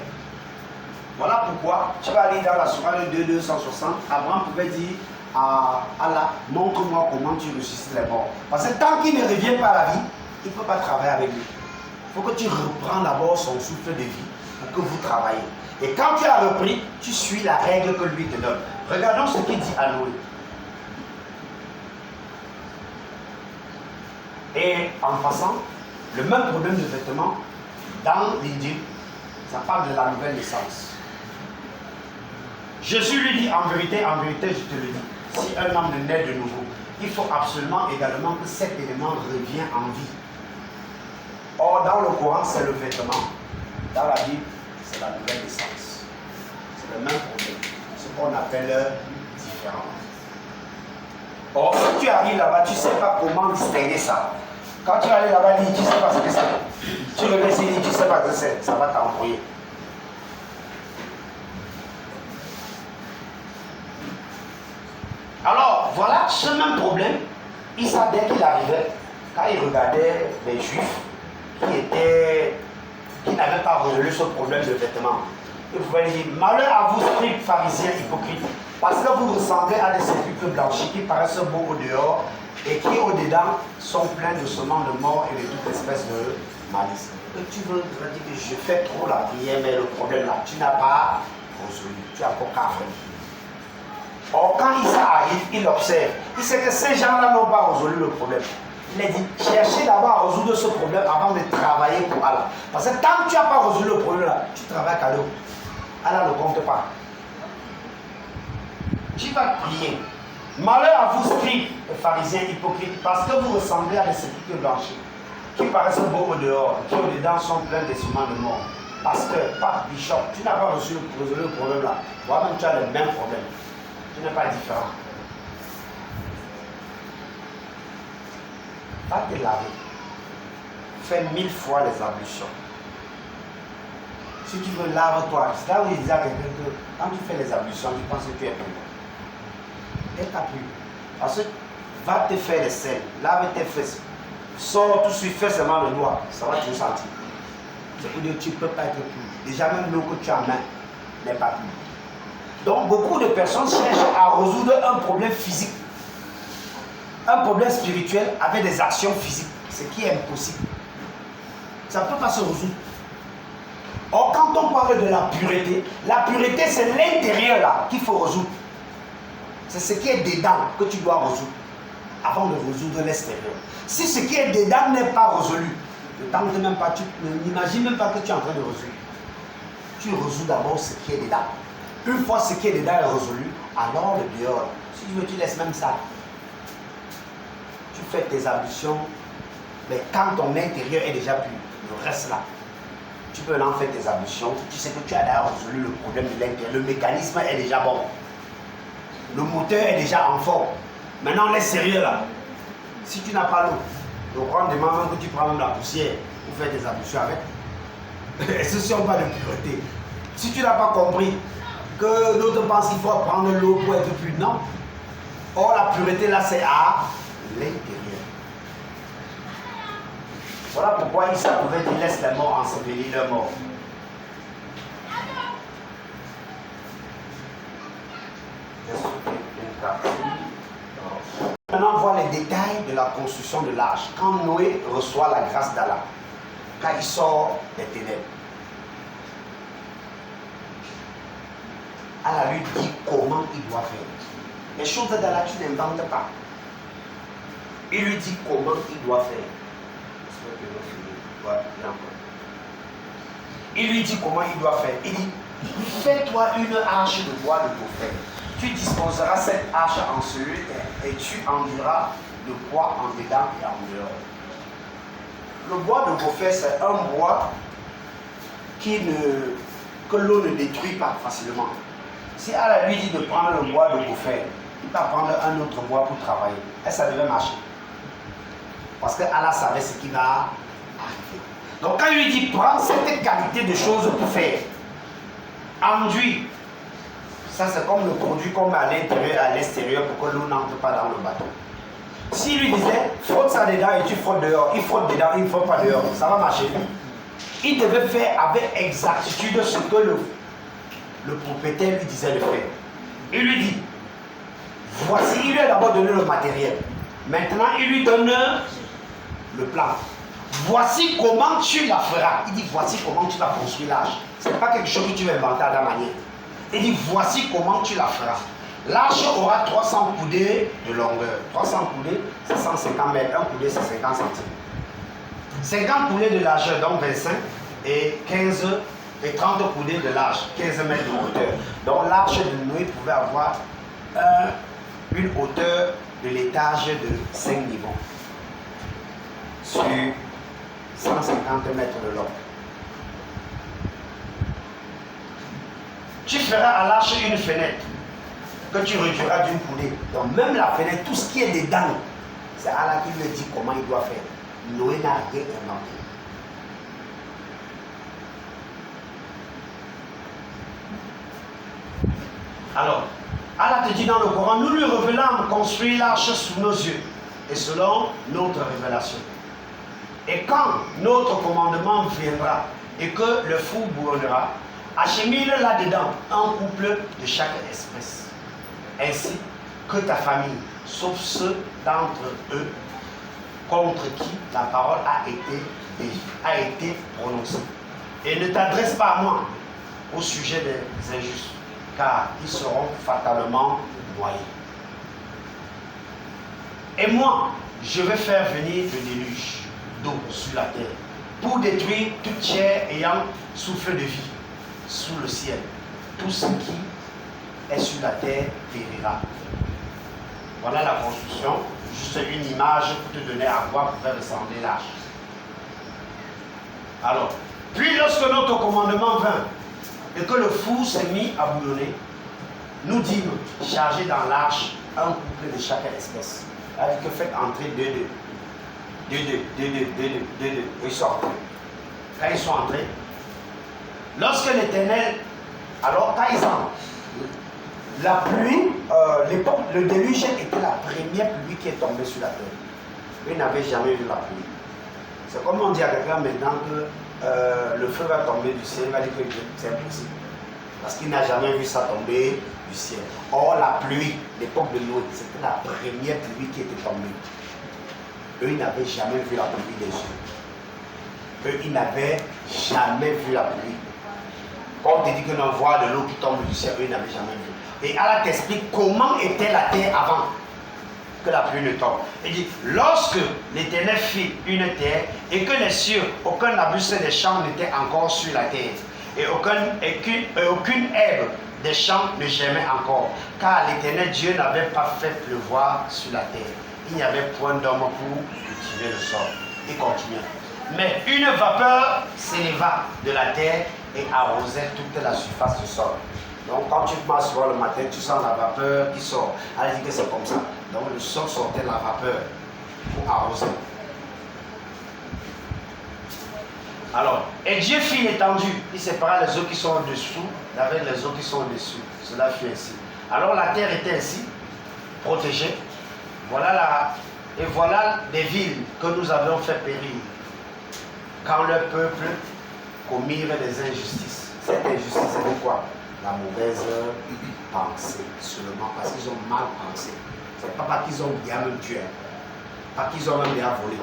Voilà pourquoi tu vas aller dans la sourate 260. Abraham pouvait dire à Allah, montre-moi comment tu ressuscites les morts. Parce que tant qu'il ne revient pas à la vie, il ne peut pas travailler avec lui. Il faut que tu reprends d'abord son souffle de vie pour que vous travaillez. Et quand tu as repris, tu suis la règle que lui te donne. Regardons ce qu'il dit à Noé. Et en passant, le même problème de vêtements dans l'Injil, ça parle de la nouvelle naissance. Jésus lui dit en vérité, je te le dis, si un homme naît de nouveau, il faut absolument également que cet élément revienne en vie. Or, dans le Coran, c'est le vêtement. Dans la Bible, c'est la nouvelle naissance. C'est le même problème. Ce qu'on appelle différence. Or, si tu arrives là-bas, tu ne sais pas comment distinguer ça. Quand tu arrives là-bas, tu ne sais pas ce que c'est. Tu reviens ici, tu ne sais pas ce que c'est. Ça va t'embrouiller. Alors, voilà ce même problème. Issa, dès qu'il arrivait, quand il regardait les Juifs qui n'avaient pas résolu ce problème de vêtements, il pouvait dire, malheur à vous, scribes, pharisiens, hypocrites, parce que vous ressemblez à des sépulcres blanchis qui paraissent beaux au dehors et qui au-dedans sont pleins de semences de mort et de toute espèce de malice. Et tu veux dire que je fais trop la prière, mais le problème là, tu n'as pas résolu, tu as encore qu'à faire. Or, quand Issa arrive, il observe. Il sait que ces gens-là n'ont pas résolu le problème. Il a dit, cherchez d'abord à résoudre ce problème avant de travailler pour Allah. Parce que tant que tu n'as pas résolu le problème là, tu travailles cadeau. Allah ne compte pas. Tu vas prier. Malheur à vous, scribes et pharisiens hypocrites, parce que vous ressemblez à des sépulcres blanchis, qui paraissent beaux au dehors, qui au dedans sont pleins de semences de mort. Pasteur, pape, bishop, tu n'as pas résolu le problème là. Toi-même, tu as le même problème. Tu n'es pas différent. Va te laver. Fais 1000 fois les ablutions. Si tu veux, lave-toi. C'est là où il disait à quelqu'un que quand tu fais les ablutions, tu penses que tu es pur. Et t'as plus. Parce que va te faire les selles, lave tes fesses. Sors tout de suite, fais seulement le doigt. Ça va te sentir. C'est pour dire que tu ne peux pas être plus. Déjà même l'eau que tu as en main n'est pas plus. Donc beaucoup de personnes cherchent à résoudre un problème physique, un problème spirituel avec des actions physiques, ce qui est impossible. Ça ne peut pas se résoudre. Or, quand on parle de la pureté c'est l'intérieur là qu'il faut résoudre. C'est ce qui est dedans que tu dois résoudre avant de résoudre l'extérieur. Si ce qui est dedans n'est pas résolu, ne tente même pas, tu n'imagines même pas que tu es en train de résoudre. Tu résous d'abord ce qui est dedans. Une fois ce qui est dedans est résolu, alors le dehors, si tu veux, tu laisses même ça. Tu fais tes ablutions, mais quand ton intérieur est déjà pur, le reste là, tu peux en faire tes ablutions, tu sais que tu as déjà résolu le problème de l'intérieur, le mécanisme est déjà bon. Le moteur est déjà en forme. Maintenant, l'extérieur là, si tu n'as pas l'eau, le rendement même que tu prends la poussière pour faire tes ablutions avec, et ce ne sont pas de pureté. Si tu n'as pas compris que d'autres pensent qu'il faut prendre l'eau pour être pur, non. Or, la pureté là, c'est à l'intérieur. Voilà pourquoi Issa pouvait dire laisse les morts ensevelir leurs morts. là. Maintenant, on voit les détails de la construction de l'arche. Quand Noé reçoit la grâce d'Allah, quand il sort des ténèbres, Allah lui dit comment il doit faire. Les choses d'Allah, tu n'inventes pas. Il lui dit comment il doit faire. Il lui dit comment il doit faire. Il dit, fais-toi une arche de bois de gopher. Tu disposeras cette arche en celui et tu enduiras le bois en dedans et en dehors. Le bois de gopher, c'est un bois que l'eau ne détruit pas facilement. Si Allah lui dit de prendre le bois de gopher, il va prendre un autre bois pour travailler. Et ça devait marcher. Parce que Allah savait ce qui va arriver. Donc quand il lui dit, prends cette qualité de choses pour faire, enduit, ça c'est comme le produit qu'on met à l'intérieur et à l'extérieur pour que l'eau n'entre pas dans le bateau. S'il lui disait, frotte ça dedans et tu frottes dehors, il frotte dedans, il ne frotte pas dehors, ça va marcher. Il devait faire avec exactitude ce que le propriétaire lui disait de faire. Il lui dit, voici, il lui a d'abord donné le matériel. Maintenant, il lui donne le plan. Voici comment tu la feras. Il dit, voici comment tu vas construire l'arche. Ce n'est pas quelque chose que tu vas inventer à ta manière. Il dit, voici comment tu la feras. L'arche aura 300 coudées de longueur. 300 coudées, c'est 150 mètres. Un coudé, c'est 50 centimes. 50 coudées de largeur, donc 25, et 15 et 30 coudées de large, 15 mètres de hauteur. Donc l'arche de Noé pouvait avoir une hauteur de l'étage de 5 niveaux sur 150 mètres de long. Tu feras à l'arche une fenêtre que tu réduiras d'une coudée. Donc même la fenêtre, tout ce qui est dedans, c'est Allah qui lui dit comment il doit faire. Noé n'a rien inventé. Alors, Allah te dit dans le Coran, nous lui revenons construire l'arche sous nos yeux et selon notre révélation. Et quand notre commandement viendra et que le fou bourdonnera, achemine là-dedans un couple de chaque espèce, ainsi que ta famille, sauf ceux d'entre eux contre qui la parole a été prononcée. Et ne t'adresse pas à moi au sujet des injustes, car ils seront fatalement noyés. Et moi, je vais faire venir le déluge d'eau sur la terre pour détruire toute chair ayant souffle de vie sous le ciel. Tout ce qui est sur la terre périra. Voilà la construction, juste une image pour te donner à quoi pouvait ressembler l'arche. Alors, puis lorsque notre commandement vint et que le four s'est mis à bouillonner, nous dîmes charger dans l'arche un couple de chaque espèce. Avec que faites entrer deux. Ils sont entrés. Quand ils sont entrés, lorsque l'Éternel, alors quand ils entrent, la pluie, le déluge était la première pluie qui est tombée sur la terre. Ils n'avaient jamais vu la pluie. C'est comme on dit à quelqu'un maintenant que le feu va tomber du ciel, il va dire que c'est impossible. Parce qu'il n'a jamais vu ça tomber du ciel. Or, la pluie, l'époque de Noé, c'était la première pluie qui était tombée. Eux, ils n'avaient jamais vu la pluie des yeux. Eux, ils n'avaient jamais vu la pluie. Quand on te dit que l'on voit de l'eau qui tombe du ciel, eux, ils n'avaient jamais vu. Et Allah t'explique comment était la terre avant que la pluie ne tombe. Il dit, lorsque l'Éternel fit une terre et que les cieux, aucun arbuste des champs n'était encore sur la terre, et aucune herbe des champs ne germait encore, car l'Éternel Dieu n'avait pas fait pleuvoir sur la terre. Il n'y avait point d'homme pour cultiver le sol. Il continue. Mais une vapeur s'éleva de la terre et arrosait toute la surface du sol. Donc quand tu marches souvent le matin, tu sens la vapeur qui sort. Elle dit que c'est comme ça. Donc le sol sortait de la vapeur pour arroser. Alors, et Dieu fit l'étendue. Il sépara les eaux qui sont au-dessous avec les eaux qui sont au-dessus. Cela fut ainsi. Alors la terre était ainsi, protégée. Voilà des villes que nous avions fait périr quand le peuple commirent des injustices. Cette injustice, c'est quoi? la mauvaise pensée seulement parce qu'ils ont mal pensé. C'est pas parce qu'ils ont bien même tué, pas qu'ils ont même bien volé.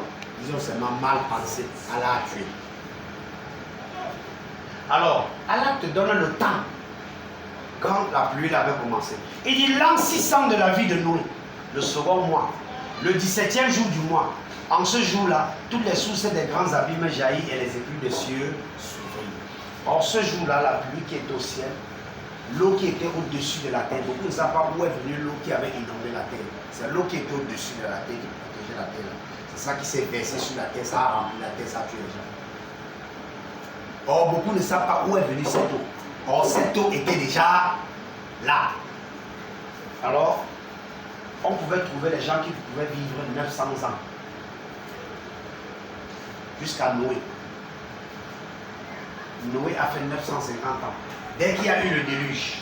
Ils ont seulement mal pensé. Allah a tué. Alors, Allah te donne le temps quand la pluie avait commencé. Il dit l'an 600 de la vie de Noé, le second mois, le 17e jour du mois. En ce jour-là, toutes les sources des grands abîmes jaillissent et les écluses des cieux s'ouvrirent. Or, ce jour-là, la pluie qui était au ciel, l'eau qui était au-dessus de la terre, beaucoup ne savent pas où est venue l'eau qui avait inondé la terre. C'est l'eau qui était au-dessus de la terre qui protégeait la terre. C'est ça qui s'est versé sur la terre, ça a rempli la terre, ça a tué les gens. Or, beaucoup ne savent pas où est venue cette eau. Or, cette eau était déjà là. Alors, on pouvait trouver les gens qui pouvaient vivre 900 ans. Jusqu'à Noé. Noé a fait 950 ans. Dès qu'il y a eu le déluge,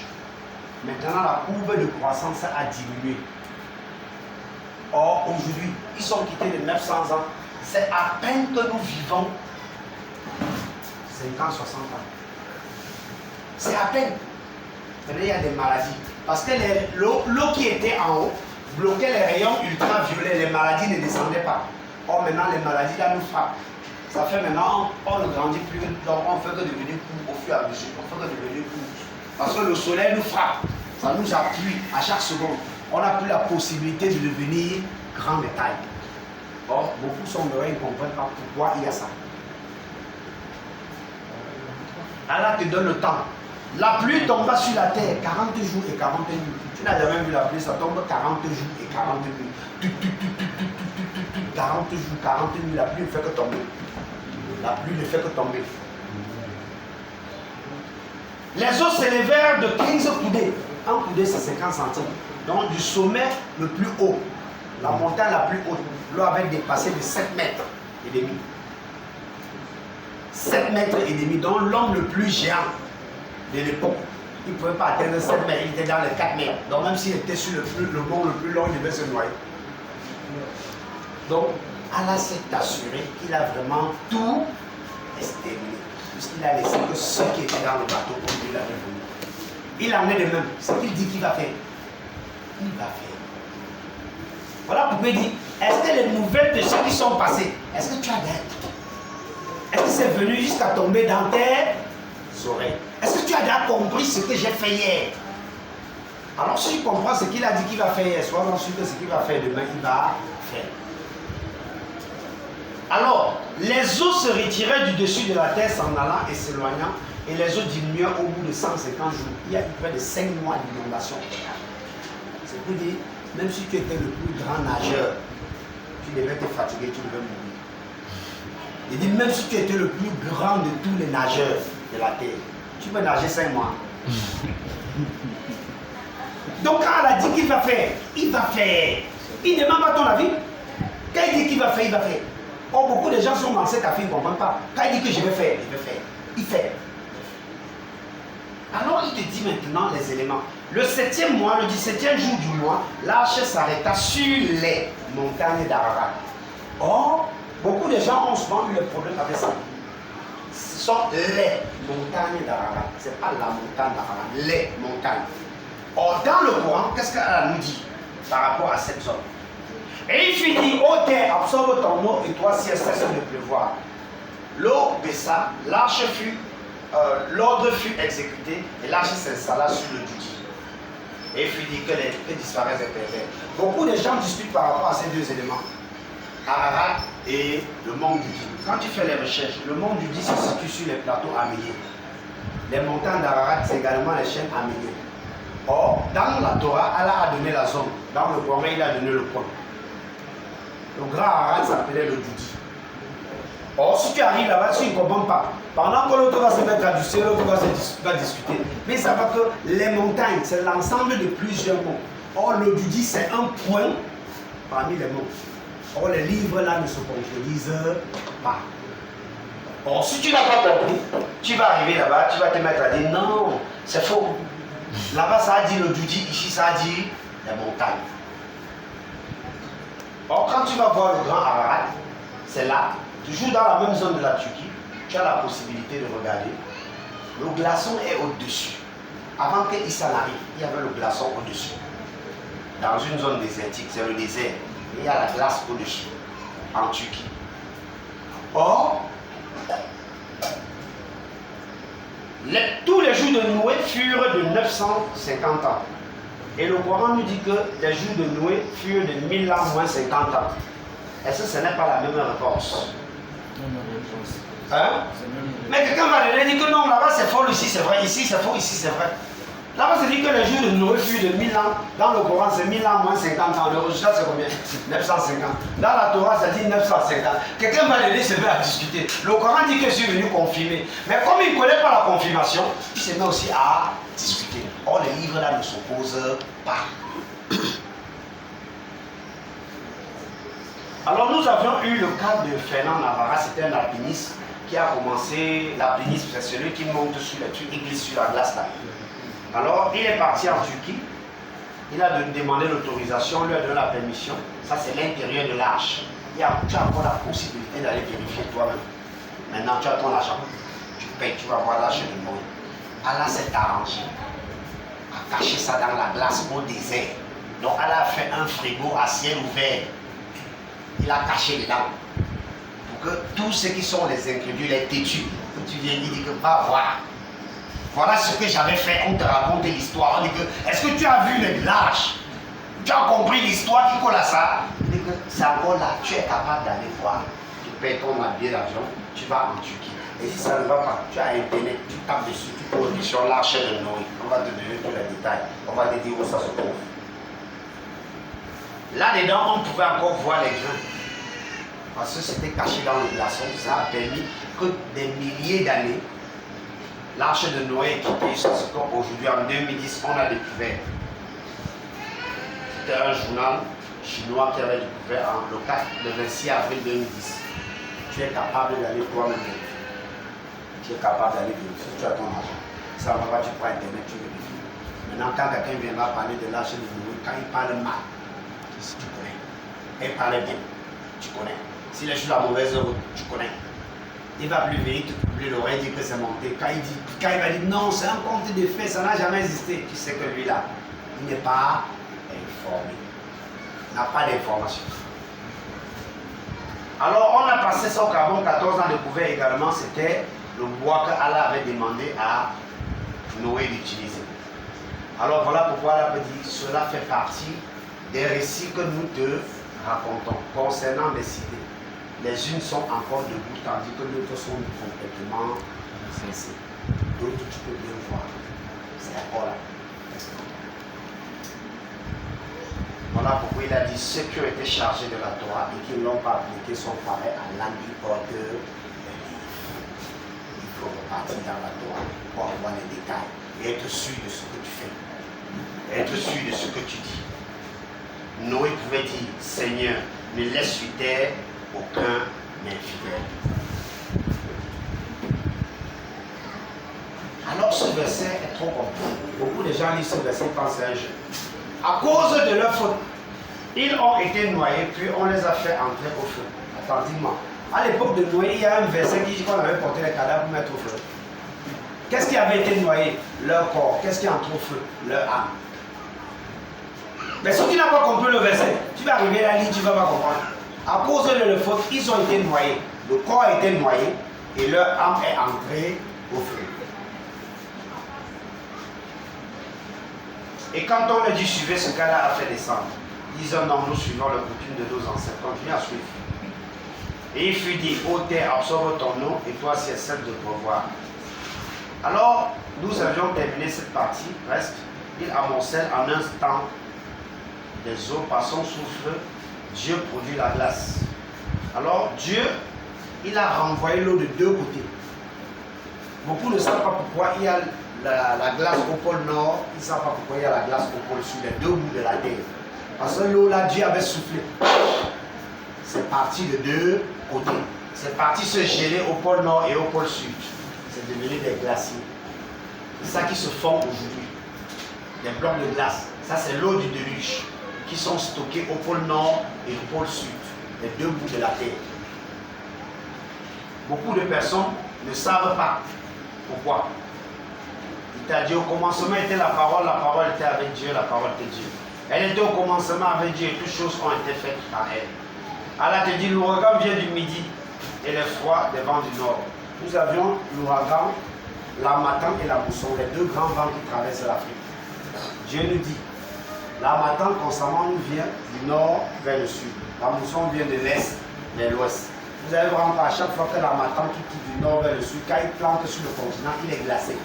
maintenant la courbe de croissance a diminué. Or, aujourd'hui, ils sont quittés de 900 ans. C'est à peine que nous vivons 50, 60 ans. C'est à peine. Il y a des maladies. Parce que l'eau qui était en haut bloquait les rayons ultraviolets. Les maladies ne descendaient pas. Or, maintenant, les maladies là nous frappent. Ça fait maintenant, on ne grandit plus, donc on fait que devenir court au fur et à mesure. On fait que devenir court. Parce que le soleil nous frappe. Ça nous appuie à chaque seconde. On n'a plus la possibilité de devenir grand de taille. Or, beaucoup sont dehors, ils ne comprennent pas pourquoi il y a ça. Allah te donne le temps. La pluie tomba sur la terre 40 jours et 40 nuits. Tu n'as jamais vu la pluie, ça tombe 40 jours et 40 nuits. 40 jours, 40 nuits, la pluie ne fait que tomber. La pluie ne fait que tomber. Les eaux s'élevèrent de 15 coudées. Un coudé, c'est 50 centimes. Donc, du sommet le plus haut, la montagne la plus haute, l'eau avait dépassé de 7 mètres et demi. 7 mètres et demi, donc l'homme le plus géant de l'époque, il ne pouvait pas atteindre 7 mètres, il était dans les 4 mètres. Donc même s'il était sur le mont le plus long, il devait se noyer. Donc Allah s'est assuré qu'il a vraiment tout exterminé. Puisqu'il a laissé que ceux qui étaient dans le bateau, comme lui l'avait voulu. Il en est de même. Ce qu'il dit qu'il va faire, il va faire. Voilà pourquoi il dit, est-ce que les nouvelles de ceux qui sont passés, est-ce que tu as d'aide? Est-ce que c'est venu jusqu'à tomber dans tes oreilles? Est-ce que tu as déjà compris ce que j'ai fait hier? Alors si tu comprends ce qu'il a dit qu'il va faire hier, sois sûr que ce qu'il va faire demain, il va faire. Alors, les eaux se retiraient du dessus de la terre s'en allant et s'éloignant, et les eaux diminuaient au bout de 150 jours. Il y a eu près de 5 mois d'inondation. C'est pour dire, même si tu étais le plus grand nageur, tu devais te fatiguer, tu devais mourir. Il dit, même si tu étais le plus grand de tous les nageurs de la terre, tu peux nager 5 mois. Donc quand elle a dit qu'il va faire, il va faire. Il ne demande pas ton avis. Quand il dit qu'il va faire, il va faire. Or, beaucoup de gens sont dans cet affaire, ils ne comprennent pas. Quand il dit que je vais faire, il va faire. Il fait. Alors il te dit maintenant les éléments. Le 7e mois, le 17e jour du mois, l'arche s'arrêta sur les montagnes d'Ararat. Or, beaucoup de gens ont souvent eu le problème avec ça. Ce sont les montagnes d'Ararat. Ce n'est pas la montagne d'Ararat, les montagnes. Or, dans le Coran, qu'est-ce qu'elle nous dit par rapport à cette zone? Et il fut dit, ô terre, absorbe ton eau et toi, ciel, cesse de pleuvoir. L'eau baissa, l'arche fut, l'ordre fut exécuté et l'arche s'installa sur le Dudi. Et il fut dit que disparaissent les pervers. Beaucoup de gens discutent par rapport à ces deux éléments, Ararat et le mont Dudi. Quand tu fais les recherches, le mont Dudi se situe sur les plateaux arméniens. Les montagnes d'Ararat, c'est également les chaînes arméniennes. Or, dans la Torah, Allah a donné la zone. Dans le Coran, il a donné le point. Le grand Ararat s'appelait le Dudi. Or, si tu arrives là-bas, tu ne comprends pas. Pendant que l'autre va se mettre à discuter, l'autre va discuter. Mais ça va que les montagnes, c'est l'ensemble de plusieurs monts. Or, le Dudi, c'est un point parmi les monts. Or, les livres là ne se contredisent pas. Or, si tu n'as pas compris, tu vas arriver là-bas, tu vas te mettre à dire non, c'est faux. Là-bas, ça a dit le Dudi, ici, ça a dit les montagnes. Or, quand tu vas voir le grand Ararat, c'est là, toujours dans la même zone de la Turquie, tu as la possibilité de regarder. Le glaçon est au-dessus. Avant que Issa n'arrive, il y avait le glaçon au-dessus. Dans une zone désertique, c'est le désert. Il y a la glace au-dessus, en Turquie. Or, tous les jours de Noé furent de 950 ans. Et le Coran nous dit que les jours de Noé furent de 1000 ans moins 50 ans. Est-ce que ce n'est pas la même réponse? Hein? Mais quelqu'un va dire que non, là-bas c'est faux, ici c'est vrai, ici c'est faux, ici c'est vrai. Là-bas c'est dit que les jours de Noé furent de 1000 ans. Dans le Coran c'est 1000 ans moins 50 ans. Le résultat c'est combien? 950. Dans la Torah ça dit 950. Quelqu'un va l'aider, c'est à discuter. Le Coran dit que je suis venu confirmer. Mais comme il ne connaît pas la confirmation, il se met aussi à discuter. Or les livres là ne s'opposent pas. Alors nous avions eu le cas de Fernand Navarra, c'était un alpiniste qui a commencé, l'alpinisme c'est celui qui monte sur la truc, il glisse sur la glace là. Alors il est parti en Turquie, il a demandé l'autorisation, on lui a donné la permission, ça c'est l'intérieur de l'arche. Tu as encore la possibilité d'aller vérifier toi-même. Maintenant tu as ton argent, tu payes, tu vas voir l'arche de Noé. Allah s'est arrangé à cacher ça dans la glace au désert. Donc Allah a fait un frigo à ciel ouvert. Il a caché dedans. Pour que tous ceux qui sont les incrédules, les têtus, que tu viens dire que va voir. Voilà ce que j'avais fait. On te raconte l'histoire. On dit que est-ce que tu as vu les lâches? Tu as compris l'histoire qui colle à ça? On dit que c'est encore là. Tu es capable d'aller voir. Tu payes ton billet d'argent. Tu vas en Turquie. Et si ça ne va pas, tu as Internet. Tu tapes dessus. Tu poses sur l'arche de Noé. On va te donner tous les détails. On va te dire où ça se trouve. Là-dedans, on pouvait encore voir les grains. Parce que c'était caché dans le glaçon. Ça a permis que des milliers d'années, l'arche de Noé est quittée jusqu'à ce qu'aujourd'hui, en 2010, on a découvert. C'était un journal chinois qui avait découvert le 26 avril 2010. Tu es capable d'aller toi-même vérifier. Tu es capable d'aller vérifier. Tu as ton argent. Ça va pas, tu prends Internet, tu vérifies. Maintenant, quand quelqu'un viendra parler de l'arche de Noé, quand il parle mal, tu connais. Elle parlait bien, tu connais. S'il est sur la mauvaise route, tu connais. Il va plus vite, tu couper l'oreille, dire que c'est monté. Quand il va dire non, c'est un conte de fait, ça n'a jamais existé. Tu sais que lui là, il n'est pas informé. Il n'a pas d'information. Alors on a passé son carbone 14 ans découvert également, c'était le bois que Allah avait demandé à Noé d'utiliser. Alors voilà pourquoi Allah peut dire cela fait partie des récits que nous te racontons concernant les cités. Les unes sont encore debout, tandis que d'autres sont complètement effacées. D'autres, tu peux bien voir. C'est encore là. Voilà pourquoi il a dit ceux qui ont été chargés de la Torah et qui ne l'ont pas appliqué sont pareils à l'âne du porteur des livres. Il faut repartir dans la Torah pour avoir les détails et être sûr de ce que tu fais. Être sûr de ce que tu dis. Noé pouvait dire, Seigneur, ne laisse sur terre aucun infidèle. Alors ce verset est trop compliqué. Beaucoup de gens lisent ce verset et pensent à un jeu. À cause de leur faute, ils ont été noyés, puis on les a fait entrer au feu. Attendez-moi. À l'époque de Noé, il y a un verset qui dit qu'on avait porté les cadavres pour mettre au feu. Qu'est-ce qui avait été noyé? Leur corps. Qu'est-ce qui entre au feu? Leur âme. Mais si tu n'as pas compris le verset, tu vas arriver à la ligne, tu ne vas pas comprendre. À cause de leur faute, ils ont été noyés. Le corps a été noyé et leur âme est entrée au feu. Et quand on leur dit suivez ce qu'Allah a fait descendre, ils disent non, nous suivons la coutume de nos ancêtres. Continue à suivre. Et il fut dit, ô terre, absorbe ton eau et toi c'est celle de pouvoir. Alors, nous avions terminé cette partie, presque. Il amoncelle en un instant des eaux par son souffle. Dieu produit la glace. Alors, Dieu, il a renvoyé l'eau de deux côtés. Beaucoup ne savent pas pourquoi il y a la glace au pôle nord, ils ne savent pas pourquoi il y a la glace au pôle sud, les deux bouts de la terre. Parce que l'eau là, Dieu avait soufflé. C'est parti de deux côtés. C'est parti se geler au pôle nord et au pôle sud. C'est devenu des glaciers. C'est ça qui se fond aujourd'hui. Des blocs de glace. Ça, c'est l'eau du déluge qui sont stockés au pôle nord et au pôle sud. Les deux bouts de la terre. Beaucoup de personnes ne savent pas pourquoi. Il t'a dit au commencement était la parole était avec Dieu, la parole était Dieu. Elle était au commencement avec Dieu et toutes choses ont été faites par elle. Allah te dit l'ouragan vient du midi et le froid des vents du nord. Nous avions l'ouragan, l'harmattan et la mousson, les deux grands vents qui traversent l'Afrique. Dieu nous dit, l'harmattan constamment nous vient du nord vers le sud. La mousson vient de l'est vers l'ouest. Vous allez voir à chaque fois que l'harmattan qui quitte du nord vers le sud, quand il plante sur le continent, il est glacé.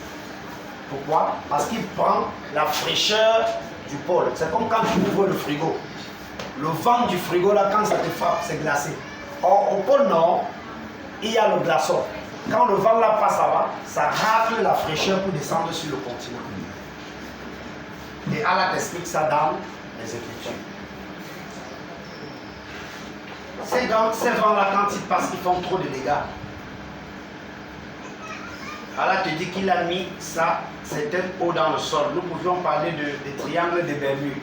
Pourquoi? Parce qu'il prend la fraîcheur du pôle. C'est comme quand tu ouvres le frigo. Le vent du frigo, là, quand ça te frappe, c'est glacé. Or, au pôle nord, il y a le glaçon. Quand le vent là passe là-bas, ça rafle la fraîcheur pour descendre sur le continent. Et Allah t'explique ça dans les Écritures. Ces vents-là, quand ils passent, ils font trop de dégâts. Allah te dit qu'il a mis ça, certaines eaux dans le sol. Nous pouvions parler des triangles de Bermude,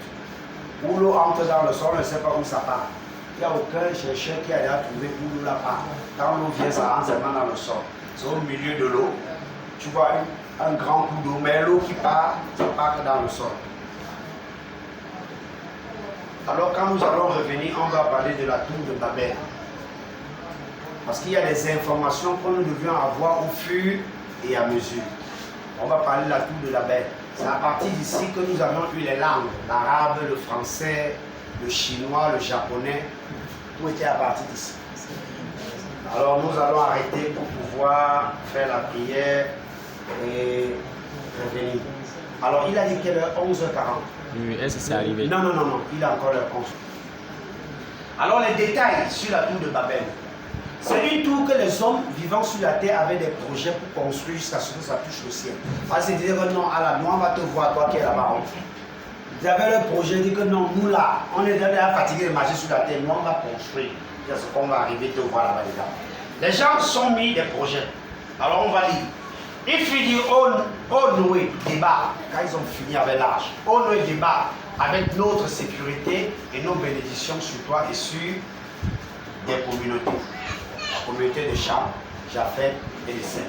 où l'eau entre dans le sol, on ne sait pas où ça part. Il n'y a aucun chercheur qui a déjà trouvé où l'eau la part. Quand l'eau vient, ça rentre seulement dans le sol. C'est au milieu de l'eau. Tu vois un grand coup d'eau, mais l'eau qui part, ça part dans le sol. Alors quand nous allons revenir, on va parler de la tour de Babel. Parce qu'il y a des informations que nous devions avoir au fur et à mesure. On va parler de la tour de Babel. C'est à partir d'ici que nous avons eu les langues, l'arabe, le français, le chinois, le japonais. Tout était à partir d'ici. Alors nous allons arrêter pour pouvoir faire la prière et revenir. Alors il a dit qu'elle est 11h40. Est-ce que c'est arrivé? Non, il a encore l'heure. Alors les détails sur la tour de Babel. C'est une tour que les hommes vivant sur la terre avaient des projets pour construire jusqu'à ce que ça touche le ciel. Parce qu'ils disaient que non, Allah, nous on va te voir, toi qui es là-bas. Ils avaient le projet, ils disaient que non, nous là, on est déjà fatigués de marcher sur la terre, nous on va construire. C'est ce qu'on va arriver te voir là-bas dedans. Les gens sont mis des projets. Alors on va lire. Il finit, oh Noé, débat, quand ils ont fini avec l'âge. Oh Noé, débat avec notre sécurité et nos bénédictions sur toi et sur des communautés. La communauté de Cham, Japheth et de Sem.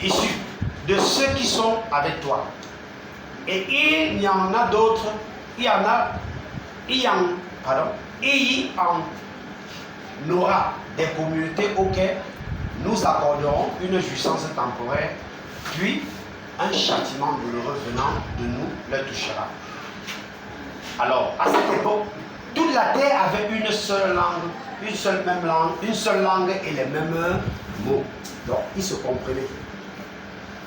Issus de ceux qui sont avec toi. Et il y en a d'autres, il y en aura des communautés auxquelles nous accorderons une jouissance temporaire, puis un châtiment douloureux venant de nous le touchera. Alors, à cette époque, toute la terre avait une seule langue, une seule langue et les mêmes mots. Donc, ils se comprenaient.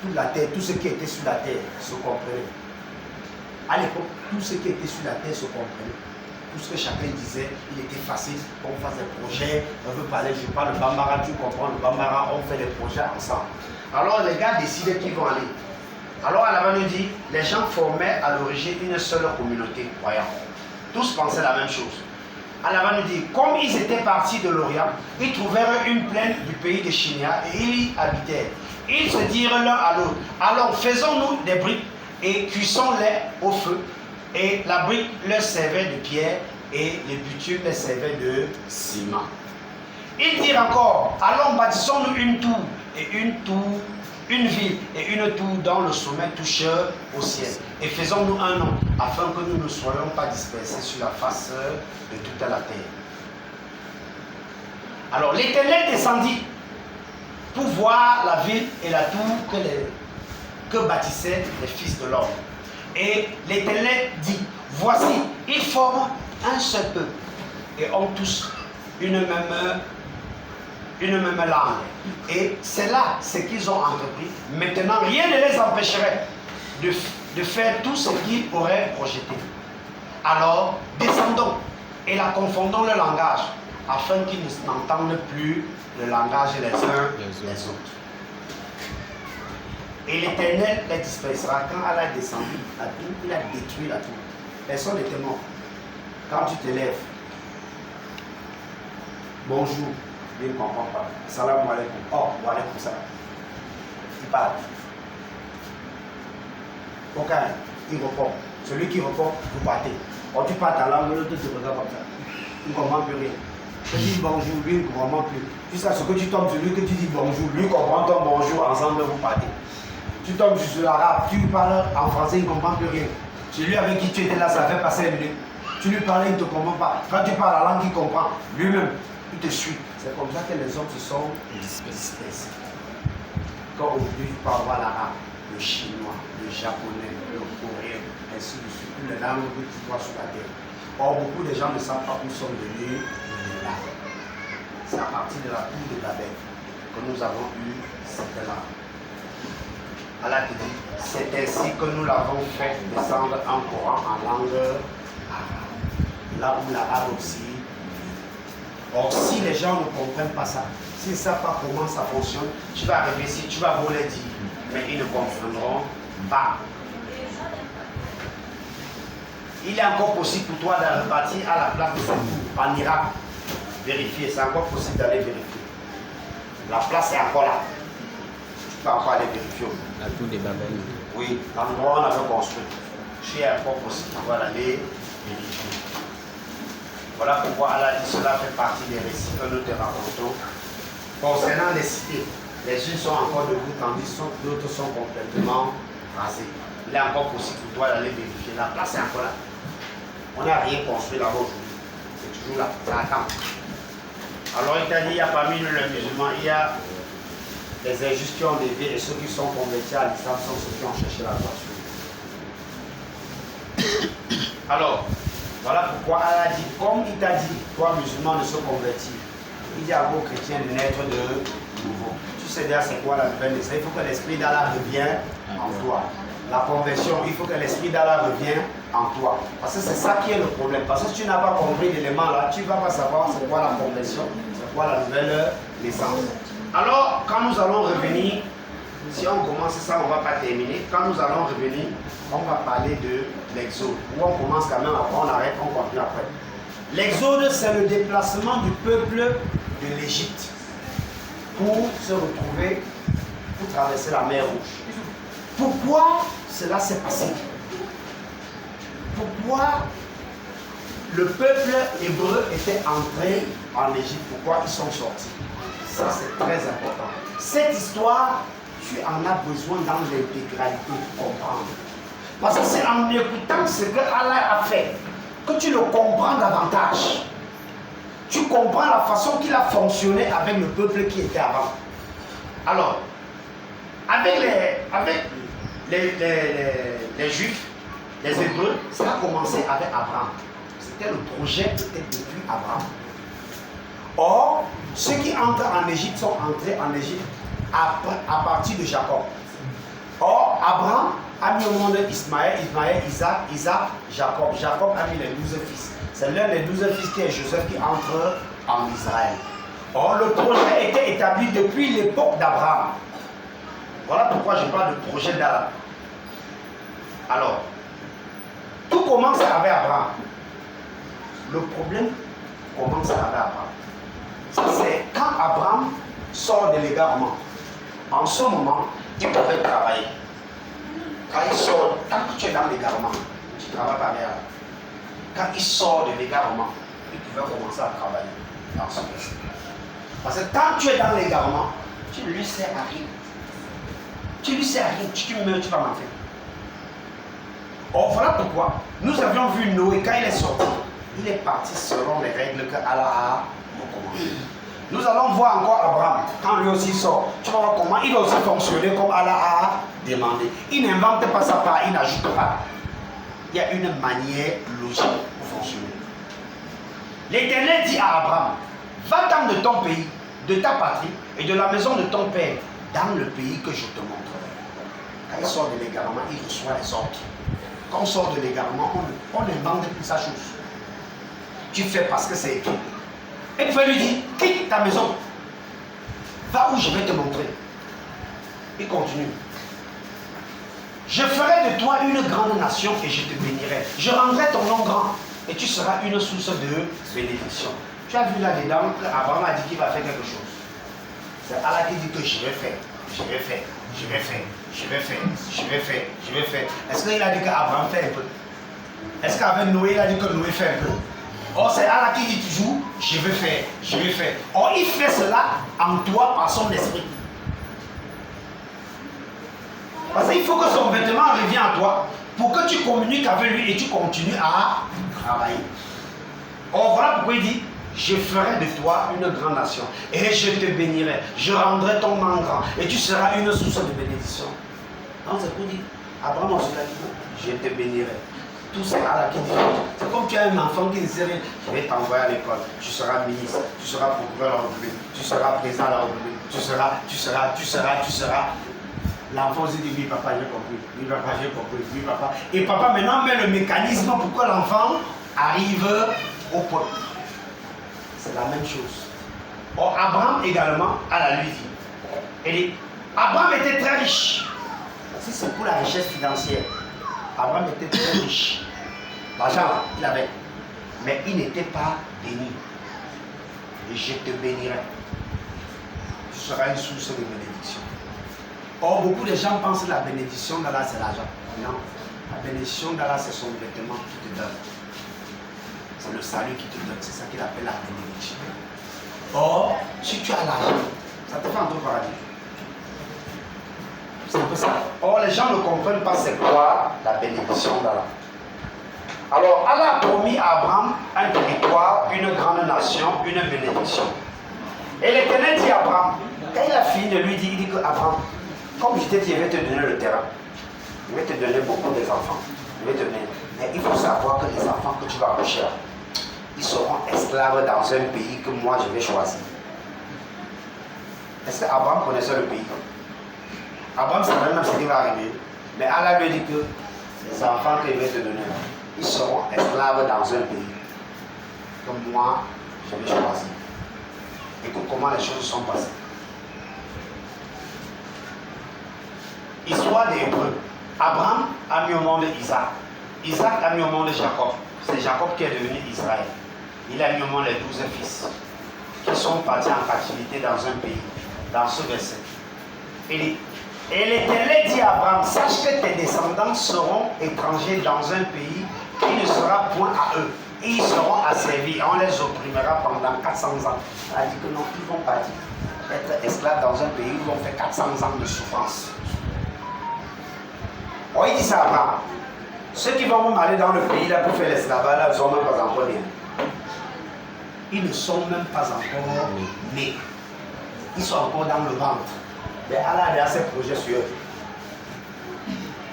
Toute la terre, tout ce qui était sur la terre se comprenait. À l'époque, tout ce qui était sur la terre se comprenait. Tout ce que chacun disait, il était facile qu'on fasse des projets. On veut parler, je parle le Bambara, tu comprends le Bambara, on fait des projets ensemble. Alors les gars décidaient qu'ils vont aller. Alors Allah nous dit, les gens formaient à l'origine une seule communauté croyante. Tous pensaient la même chose. Allah nous dit, comme ils étaient partis de l'Orient, ils trouvèrent une plaine du pays de Chinia et ils y habitèrent. Ils se dirent l'un à l'autre, alors faisons-nous des briques et cuissons-les au feu. Et la brique leur servait de pierre et le bitume leur servait de ciment. Ils dirent encore, allons bâtissons-nous une tour, une ville et une tour dont le sommet touche au ciel. Et faisons-nous un nom, afin que nous ne soyons pas dispersés sur la face de toute la terre. Alors l'Éternel descendit pour voir la ville et la tour que bâtissaient les fils de l'homme. Et l'Éternel dit, voici, ils forment un seul peuple et ont tous une même langue. Et c'est là ce qu'ils ont entrepris. Maintenant, rien ne les empêcherait de faire tout ce qu'ils auraient projeté. Alors, descendons et la confondons le langage, afin qu'ils n'entendent plus le langage les uns les autres. Et l'Éternel les dispersera. Quand Allah est descendu, la tour, il a détruit la tour. Personne n'était mort. Quand tu te lèves, bonjour, je ne comprends pas. Salam alaikum. Oh, wa alaikum salam. Il parle. Aucun, il répond. Celui qui répond, vous partez. Quand tu parles ta langue, l'autre te regarde comme ça. Il ne comprend plus rien. Tu dis bonjour, lui ne comprend plus. Jusqu'à ce que tu tombes sur lui, que tu dis bonjour, lui comprend ton bonjour, ensemble vous partez. Tu tombes sur l'arabe, tu lui parles en français, il ne comprend plus rien. Celui avec qui tu étais là, ça fait passer 5 minutes. Tu lui parles, il ne te comprend pas. Quand tu parles la langue, il comprend. Lui-même, il te suit. C'est comme ça que les hommes se sont dispersés. Quand aujourd'hui tu parles l'arabe, le chinois, le japonais, le coréen, ainsi de suite, toutes les langues que tu vois sur la terre. Or, beaucoup de gens ne savent pas où sont venus les langues. C'est à partir de la tour de Babel que nous avons eu cette langue. Allah te dit, c'est ainsi que nous l'avons fait descendre un Coran en langue arabe. Là où l'arabe aussi. Or, si les gens ne comprennent pas ça, s'ils ne savent pas comment ça fonctionne, tu vas arriver ici, tu vas vous les dire, mais ils ne comprendront pas. Il est encore possible pour toi de repartir à la place de ce tour en Irak. Vérifier, c'est encore possible d'aller vérifier. La place est encore là. Tu peux encore aller vérifier. La tour de Babel. Oui, l'endroit où on avait construit. C'est encore possible de pouvoir aller vérifier. Voilà pourquoi Allah dit cela fait partie des récits que nous te racontons. Concernant les cités, les unes sont encore debout tandis que d'autres sont complètement rasées. Il est encore possible pour toi d'aller vérifier. La place est encore là. On n'a rien construit là-bas aujourd'hui. C'est toujours là, ça attend. Alors il t'a dit, il y a parmi nous les musulmans, il y a les injustes qui ont levé et ceux qui sont convertis à l'islam sont ceux qui ont cherché la voiture. Alors, voilà pourquoi Allah dit, comme il t'a dit, toi musulman de se convertir, il dit à vos chrétiens de naître de nouveau. Tu sais déjà c'est quoi la nouvelle naissance. Il faut que l'esprit d'Allah revienne en toi. La conversion, il faut que l'esprit d'Allah revienne en toi. Parce que c'est ça qui est le problème. Parce que si tu n'as pas compris l'élément là, tu ne vas pas savoir c'est quoi la conversion, c'est quoi la nouvelle naissance. Alors, quand nous allons revenir, si on commence ça, on ne va pas terminer. Quand nous allons revenir, on va parler de l'exode. Où on commence quand même, après on arrête, on continue après. L'exode, c'est le déplacement du peuple de l'Égypte pour se retrouver, pour traverser la mer Rouge. Pourquoi cela s'est passé? Pourquoi le peuple hébreu était entré en Égypte? Pourquoi ils sont sortis? Ça, c'est très important. Cette histoire, tu en as besoin dans l'intégralité pour comprendre. Parce que c'est en écoutant ce que Allah a fait que tu le comprends davantage. Tu comprends la façon qu'il a fonctionné avec le peuple qui était avant. Alors, avec les Juifs, les Hébreux, ça a commencé avec Abraham. C'était le projet peut-être depuis Abraham. Or, ceux qui entrent en Égypte sont entrés en Égypte à partir de Jacob. Or, Abraham a mis au monde Ismaël, Isaac, Jacob. Jacob a mis les 12 fils. C'est l'un des 12 fils qui est Joseph qui entre en Israël. Or, le projet était établi depuis l'époque d'Abraham. Voilà pourquoi je parle de projet d'Allah. Alors, tout commence avec Abraham. Le problème commence avec Abraham. C'est quand Abraham sort de l'égarement. En ce moment, il pouvait travailler. Quand il sort, tant que tu es dans l'égarement, tu ne travailles pas bien. Quand il sort de l'égarement, il pouvait commencer à travailler dans ce cas. Parce que tant que tu es dans l'égarement, tu ne lui sers à rien. Tu lui sers à rien, tu meurs, tu vas m'en faire. Or, voilà pourquoi nous avions vu Noé, quand il est sorti, il est parti selon les règles que Allah a recommandées. Nous allons voir encore Abraham, quand lui aussi sort. Tu vas voir comment il a aussi fonctionné comme Allah a demandé. Il n'invente pas sa part, il n'ajoute pas. Il y a une manière logique pour fonctionner. L'Éternel dit à Abraham, va-t'en de ton pays, de ta patrie et de la maison de ton père, dans le pays que je te montrerai. Quand il sort de l'égarement, il reçoit les ordres. Quand on sort de l'égarement, on n'invente plus sa chose. Tu fais parce que c'est écrit. Et puis lui dit, quitte ta maison. Va où je vais te montrer. Il continue. Je ferai de toi une grande nation et je te bénirai. Je rendrai ton nom grand et tu seras une source de bénédiction. Tu as vu là-dedans qu'Abraham a dit qu'il va faire quelque chose. C'est Allah qui dit que je vais faire, je vais faire, je vais faire, je vais faire, je vais faire, je vais faire. Est-ce qu'il a dit qu'Abraham fait un peu? Est-ce qu'avec Noé, il a dit que Noé fait un peu? Or, c'est Allah qui dit toujours, je vais faire, je vais faire. Or, il fait cela en toi par son esprit. Parce qu'il faut que son vêtement revienne à toi pour que tu communiques avec lui et tu continues à travailler. Or, voilà pourquoi il dit, je ferai de toi une grande nation et je te bénirai. Je rendrai ton nom grand et tu seras une source de bénédiction. Donc, c'est pour dire, Abraham, on se l'a dit, je te bénirai. Tout ça là qui dit, c'est comme tu as un enfant qui dit, je vais t'envoyer à l'école, tu seras ministre, tu seras procureur de la République, tu seras président de la République, tu seras. L'enfant se dit, oui papa, j'ai compris, oui papa, j'ai compris, oui papa. Et papa maintenant met le mécanisme pour que l'enfant arrive au point. C'est la même chose. Or, Abraham également a la lui dit. Et Abraham était très riche. Si c'est pour la richesse financière, Abraham était très riche. L'argent, il avait. Mais il n'était pas béni. Et je te bénirai. Tu seras une source de bénédiction. Or, beaucoup de gens pensent que la bénédiction d'Allah, c'est l'argent. Non. La bénédiction d'Allah, c'est son vêtement qui te donne. C'est le salut qui te donne. C'est ça qu'il appelle la bénédiction. Or, si tu as l'argent, ça te fait entrer au paradis. C'est un peu ça. Or, les gens ne comprennent pas c'est quoi la bénédiction d'Allah. Alors, Allah a promis à Abraham un territoire, une grande nation, une bénédiction. Et l'Éternel dit à Abraham, quand il a fini de lui dire, il dit que Abraham, comme je t'ai dit, je vais te donner le terrain. Je vais te donner beaucoup d'enfants. Je vais te donner. Mais il faut savoir que les enfants que tu vas accoucher, ils seront esclaves dans un pays que moi je vais choisir. Est-ce qu'Abraham connaissait le pays? Abraham savait même ce qui va arriver. Mais Allah lui dit que les enfants qu'il va te donner, ils seront esclaves dans un pays que moi je vais choisir. Écoute comment les choses sont passées. Histoire des Hébreux. Abraham a mis au monde Isaac. Isaac a mis au monde Jacob. C'est Jacob qui est devenu Israël. Il a mis au monde les 12 fils qui sont partis en captivité dans un pays, dans ce verset. Et l'Éternel dit à Abraham, sache que tes descendants seront étrangers dans un pays qui ne sera point à eux. Et ils seront asservis. On les opprimera pendant 400 ans. Ça dit que non, ils vont partir être esclaves dans un pays où ils vont faire 400 ans de souffrance. Oh, il dit ça à Abraham. Ceux qui vont même aller dans le pays là pour faire l'esclavage, là, ils ne sont même pas encore nés. Ils ne sont même pas encore nés. Ils sont encore dans le ventre. Mais Allah a ses projets sur eux.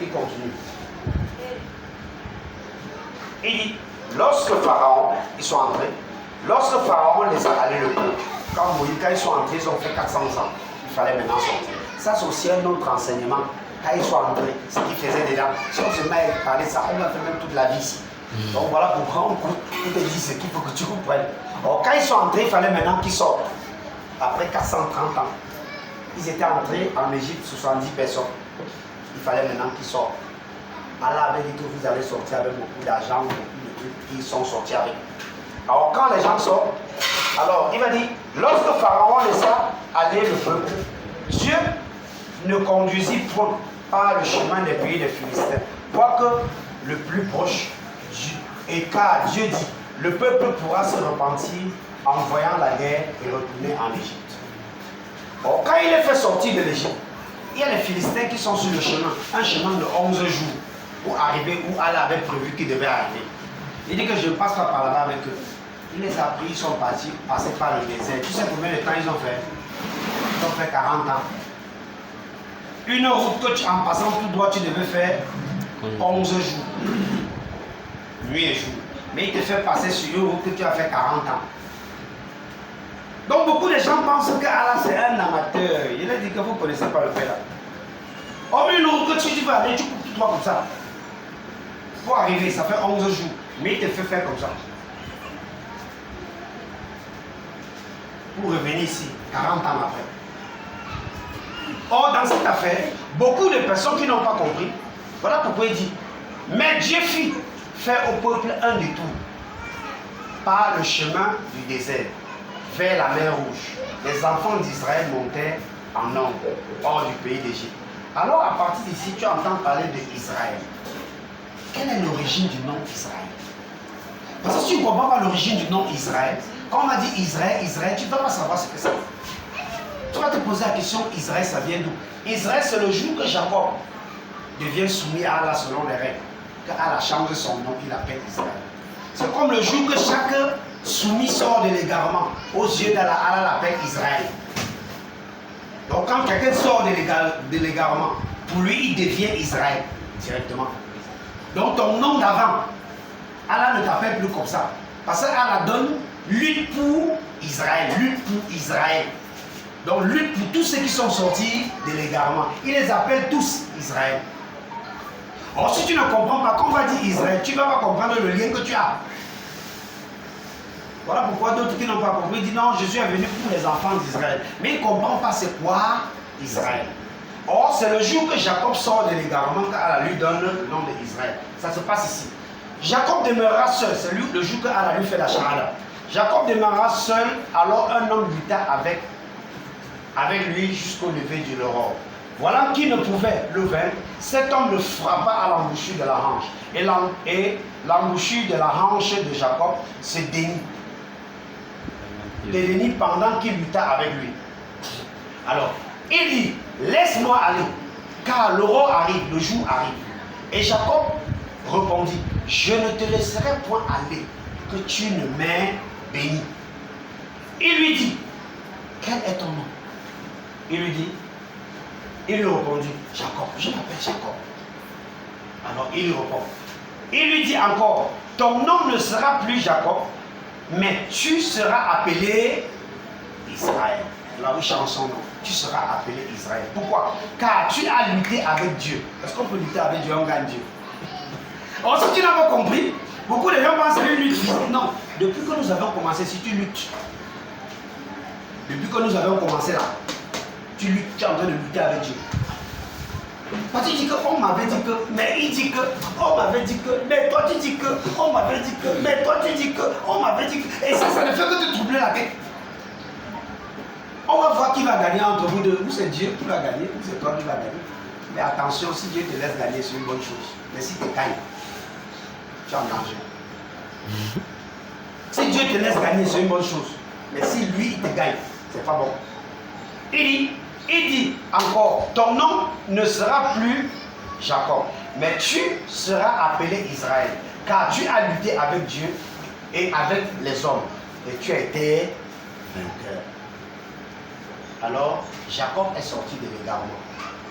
Il continue. Il dit, lorsque Pharaon, ils sont entrés, lorsque Pharaon les a allés le peuple, quand ils sont entrés, ils ont fait 400 ans. Il fallait maintenant sortir. Ça, c'est aussi un autre enseignement. Quand ils sont entrés, ce qu'ils faisaient dedans, si on se met à parler de ça, on va faire même toute la vie ici. Donc voilà pourquoi on te dit ce qu'il faut que tu comprennes. Alors, quand ils sont entrés, il fallait maintenant qu'ils sortent. Après 430 ans, ils étaient entrés en Égypte, 70 personnes. Il fallait maintenant qu'ils sortent. Allah avait dit que vous allez sortir avec beaucoup d'argent, beaucoup de trucs, ils sont sortis avec. Alors quand les gens sortent, alors il va dire, lorsque Pharaon laissa aller le peuple, Dieu ne conduisit point par le chemin des pays des Philistins, quoique le plus proche. Et car Dieu dit, le peuple pourra se repentir en voyant la guerre et retourner en Égypte. Or, quand il est fait sortir de l'Égypte, il y a les Philistins qui sont sur le chemin, un chemin de 11 jours, pour arriver où Allah avait prévu qu'ils devaient arriver. Il dit que je ne passe pas par là-bas avec eux. Il les a pris, ils sont partis, passés par le désert. Tu sais combien de temps ils ont fait? Ils ont fait 40 ans. Une route que en passant tout droit, tu devais faire 11 jours. Nuit et jour. Mais il te fait passer sur une route que tu as fait 40 ans. Donc beaucoup de gens pensent que Allah c'est un amateur. Il a dit que vous ne connaissez pas le fait là. Or une route que tu vas aller, tu coupes tout droit comme ça. Pour arriver, ça fait 11 jours. Mais il te fait faire comme ça. Pour revenir ici, 40 ans après. Or, dans cette affaire, beaucoup de personnes qui n'ont pas compris, voilà pourquoi il dit, mais Dieu fit faire au peuple un détour par le chemin du désert, vers la mer Rouge. Les enfants d'Israël montaient en nombre hors du pays d'Égypte. Alors, à partir d'ici, tu entends parler d'Israël. Quelle est l'origine du nom Israël? Parce que si tu ne comprends pas l'origine du nom Israël, quand on a dit Israël, tu ne vas pas savoir ce que c'est. Tu vas te poser la question, Israël, ça vient d'où? Israël, c'est le jour que Jacob devient soumis à Allah selon les règles. Car Allah change son nom, il appelle Israël. C'est comme le jour que chaque soumis sort de l'égarement. Aux yeux d'Allah, Allah l'appelle Israël. Donc quand quelqu'un sort de l'égarement, pour lui, il devient Israël directement. Donc ton nom d'avant, Allah ne t'appelle plus comme ça. Parce qu'Allah donne lutte pour Israël, lutte pour Israël. Donc lutte pour tous ceux qui sont sortis de l'égarement. Il les appelle tous Israël. Or si tu ne comprends pas, quand on va dire Israël, tu ne vas pas comprendre le lien que tu as. Voilà pourquoi d'autres qui n'ont pas compris disent non, Jésus est venu pour les enfants d'Israël. Mais ils ne comprennent pas c'est quoi Israël. Or, c'est le jour que Jacob sort de l'égarement qu'Allah lui donne le nom d'Israël. Ça se passe ici. Jacob demeurera seul, c'est le jour qu'Allah lui fait la charada. Jacob demeurera seul, alors un homme lutta avec lui jusqu'au lever de l'aurore. Voilà qui ne pouvait le vaincre. Cet homme le frappa à l'embouchure de la hanche. Et l'embouchure de la hanche de Jacob se dénit pendant qu'il lutta avec lui. Alors, il dit, laisse-moi aller, car l'aurore arrive, le jour arrive. Et Jacob répondit, je ne te laisserai point aller, que tu ne m'aies béni. Il lui dit, quel est ton nom? Il lui répondit, Jacob, je m'appelle Jacob. Alors il lui répond, il lui dit encore, ton nom ne sera plus Jacob, mais tu seras appelé Israël. Là où il change son nom, tu seras appelé Israël. Pourquoi? Car tu as lutté avec Dieu. Est-ce qu'on peut lutter avec Dieu? On gagne Dieu. Or, si tu n'as pas compris, beaucoup de gens pensent que une lutte physique. Non, depuis que nous avons commencé, si tu luttes, depuis que nous avons commencé là, tu luttes, tu es en train de lutter avec Dieu. Parce que tu dis que on m'avait dit que, mais il dit que, on m'avait dit que, mais toi tu dis que, on m'avait dit que, mais toi tu dis que, on m'avait dit que, et ça ne fait que te troubler la tête. On va voir qui va gagner entre vous deux. Ou c'est Dieu qui va gagner, ou c'est toi qui va gagner. Mais attention, si Dieu te laisse gagner, c'est une bonne chose. Mais si tu gagnes, tu es en danger. Si Dieu te laisse gagner, c'est une bonne chose. Mais si lui, il te gagne, c'est pas bon. Il dit encore, ton nom ne sera plus Jacob, mais tu seras appelé Israël, car tu as lutté avec Dieu et avec les hommes, et tu as été vainqueur. Alors, Jacob est sorti de l'égarement.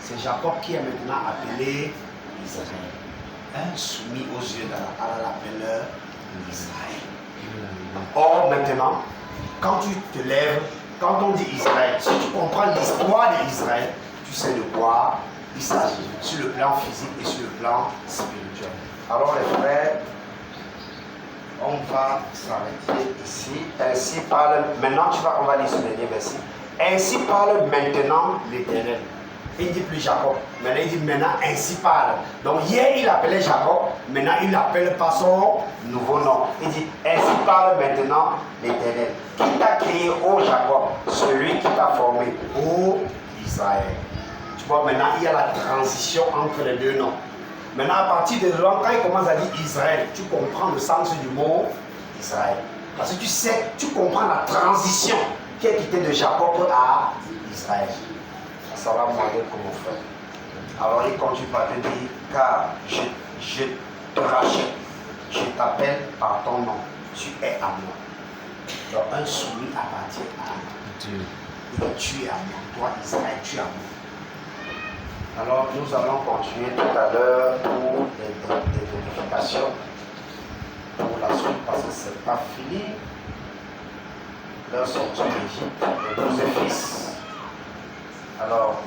C'est Jacob qui est maintenant appelé Israël. Un soumis aux yeux d'Allah. Allah l'appelle Israël. Or, maintenant, quand tu te lèves, quand on dit Israël, si tu comprends l'histoire d'Israël, tu sais de quoi il s'agit, sur le plan physique et sur le plan spirituel. Alors les frères, on va s'arrêter ici. Ainsi parle, maintenant on va lire ce dernier verset. Ainsi parle maintenant l'Éternel. Il ne dit plus Jacob, maintenant il dit maintenant ainsi parle. Donc hier il appelait Jacob, maintenant il l'appelle par son nouveau nom. Il dit ainsi parle maintenant l'Éternel. Qui t'a créé, ô Jacob, celui qui t'a formé, ô Israël. Tu vois, maintenant il y a la transition entre les deux noms. Maintenant à partir de là, quand il commence à dire Israël, tu comprends le sens du mot Israël. Parce que tu sais, tu comprends la transition qui est quittée de Jacob à Israël. Salam alaikum mon frère. Alors il continue par te dire, car je te rachète, je t'appelle par ton nom, tu es à moi. Donc un soumis appartient à Dieu. Donc tu es à moi, toi Israël, tu es à moi. Alors nous allons continuer tout à l'heure pour des vérifications pour la suite parce que ce n'est pas fini. Leur sortie d'Égypte, les 12 fils. Alors,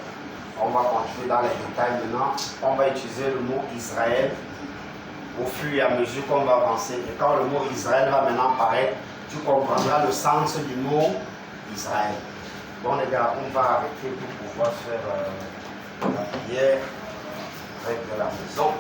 on va continuer dans les détails maintenant. On va utiliser le mot Israël au fur et à mesure qu'on va avancer. Et quand le mot Israël va maintenant apparaître, tu comprendras le sens du mot Israël. Bon les gars, on va arrêter pour pouvoir faire la prière avec la maison.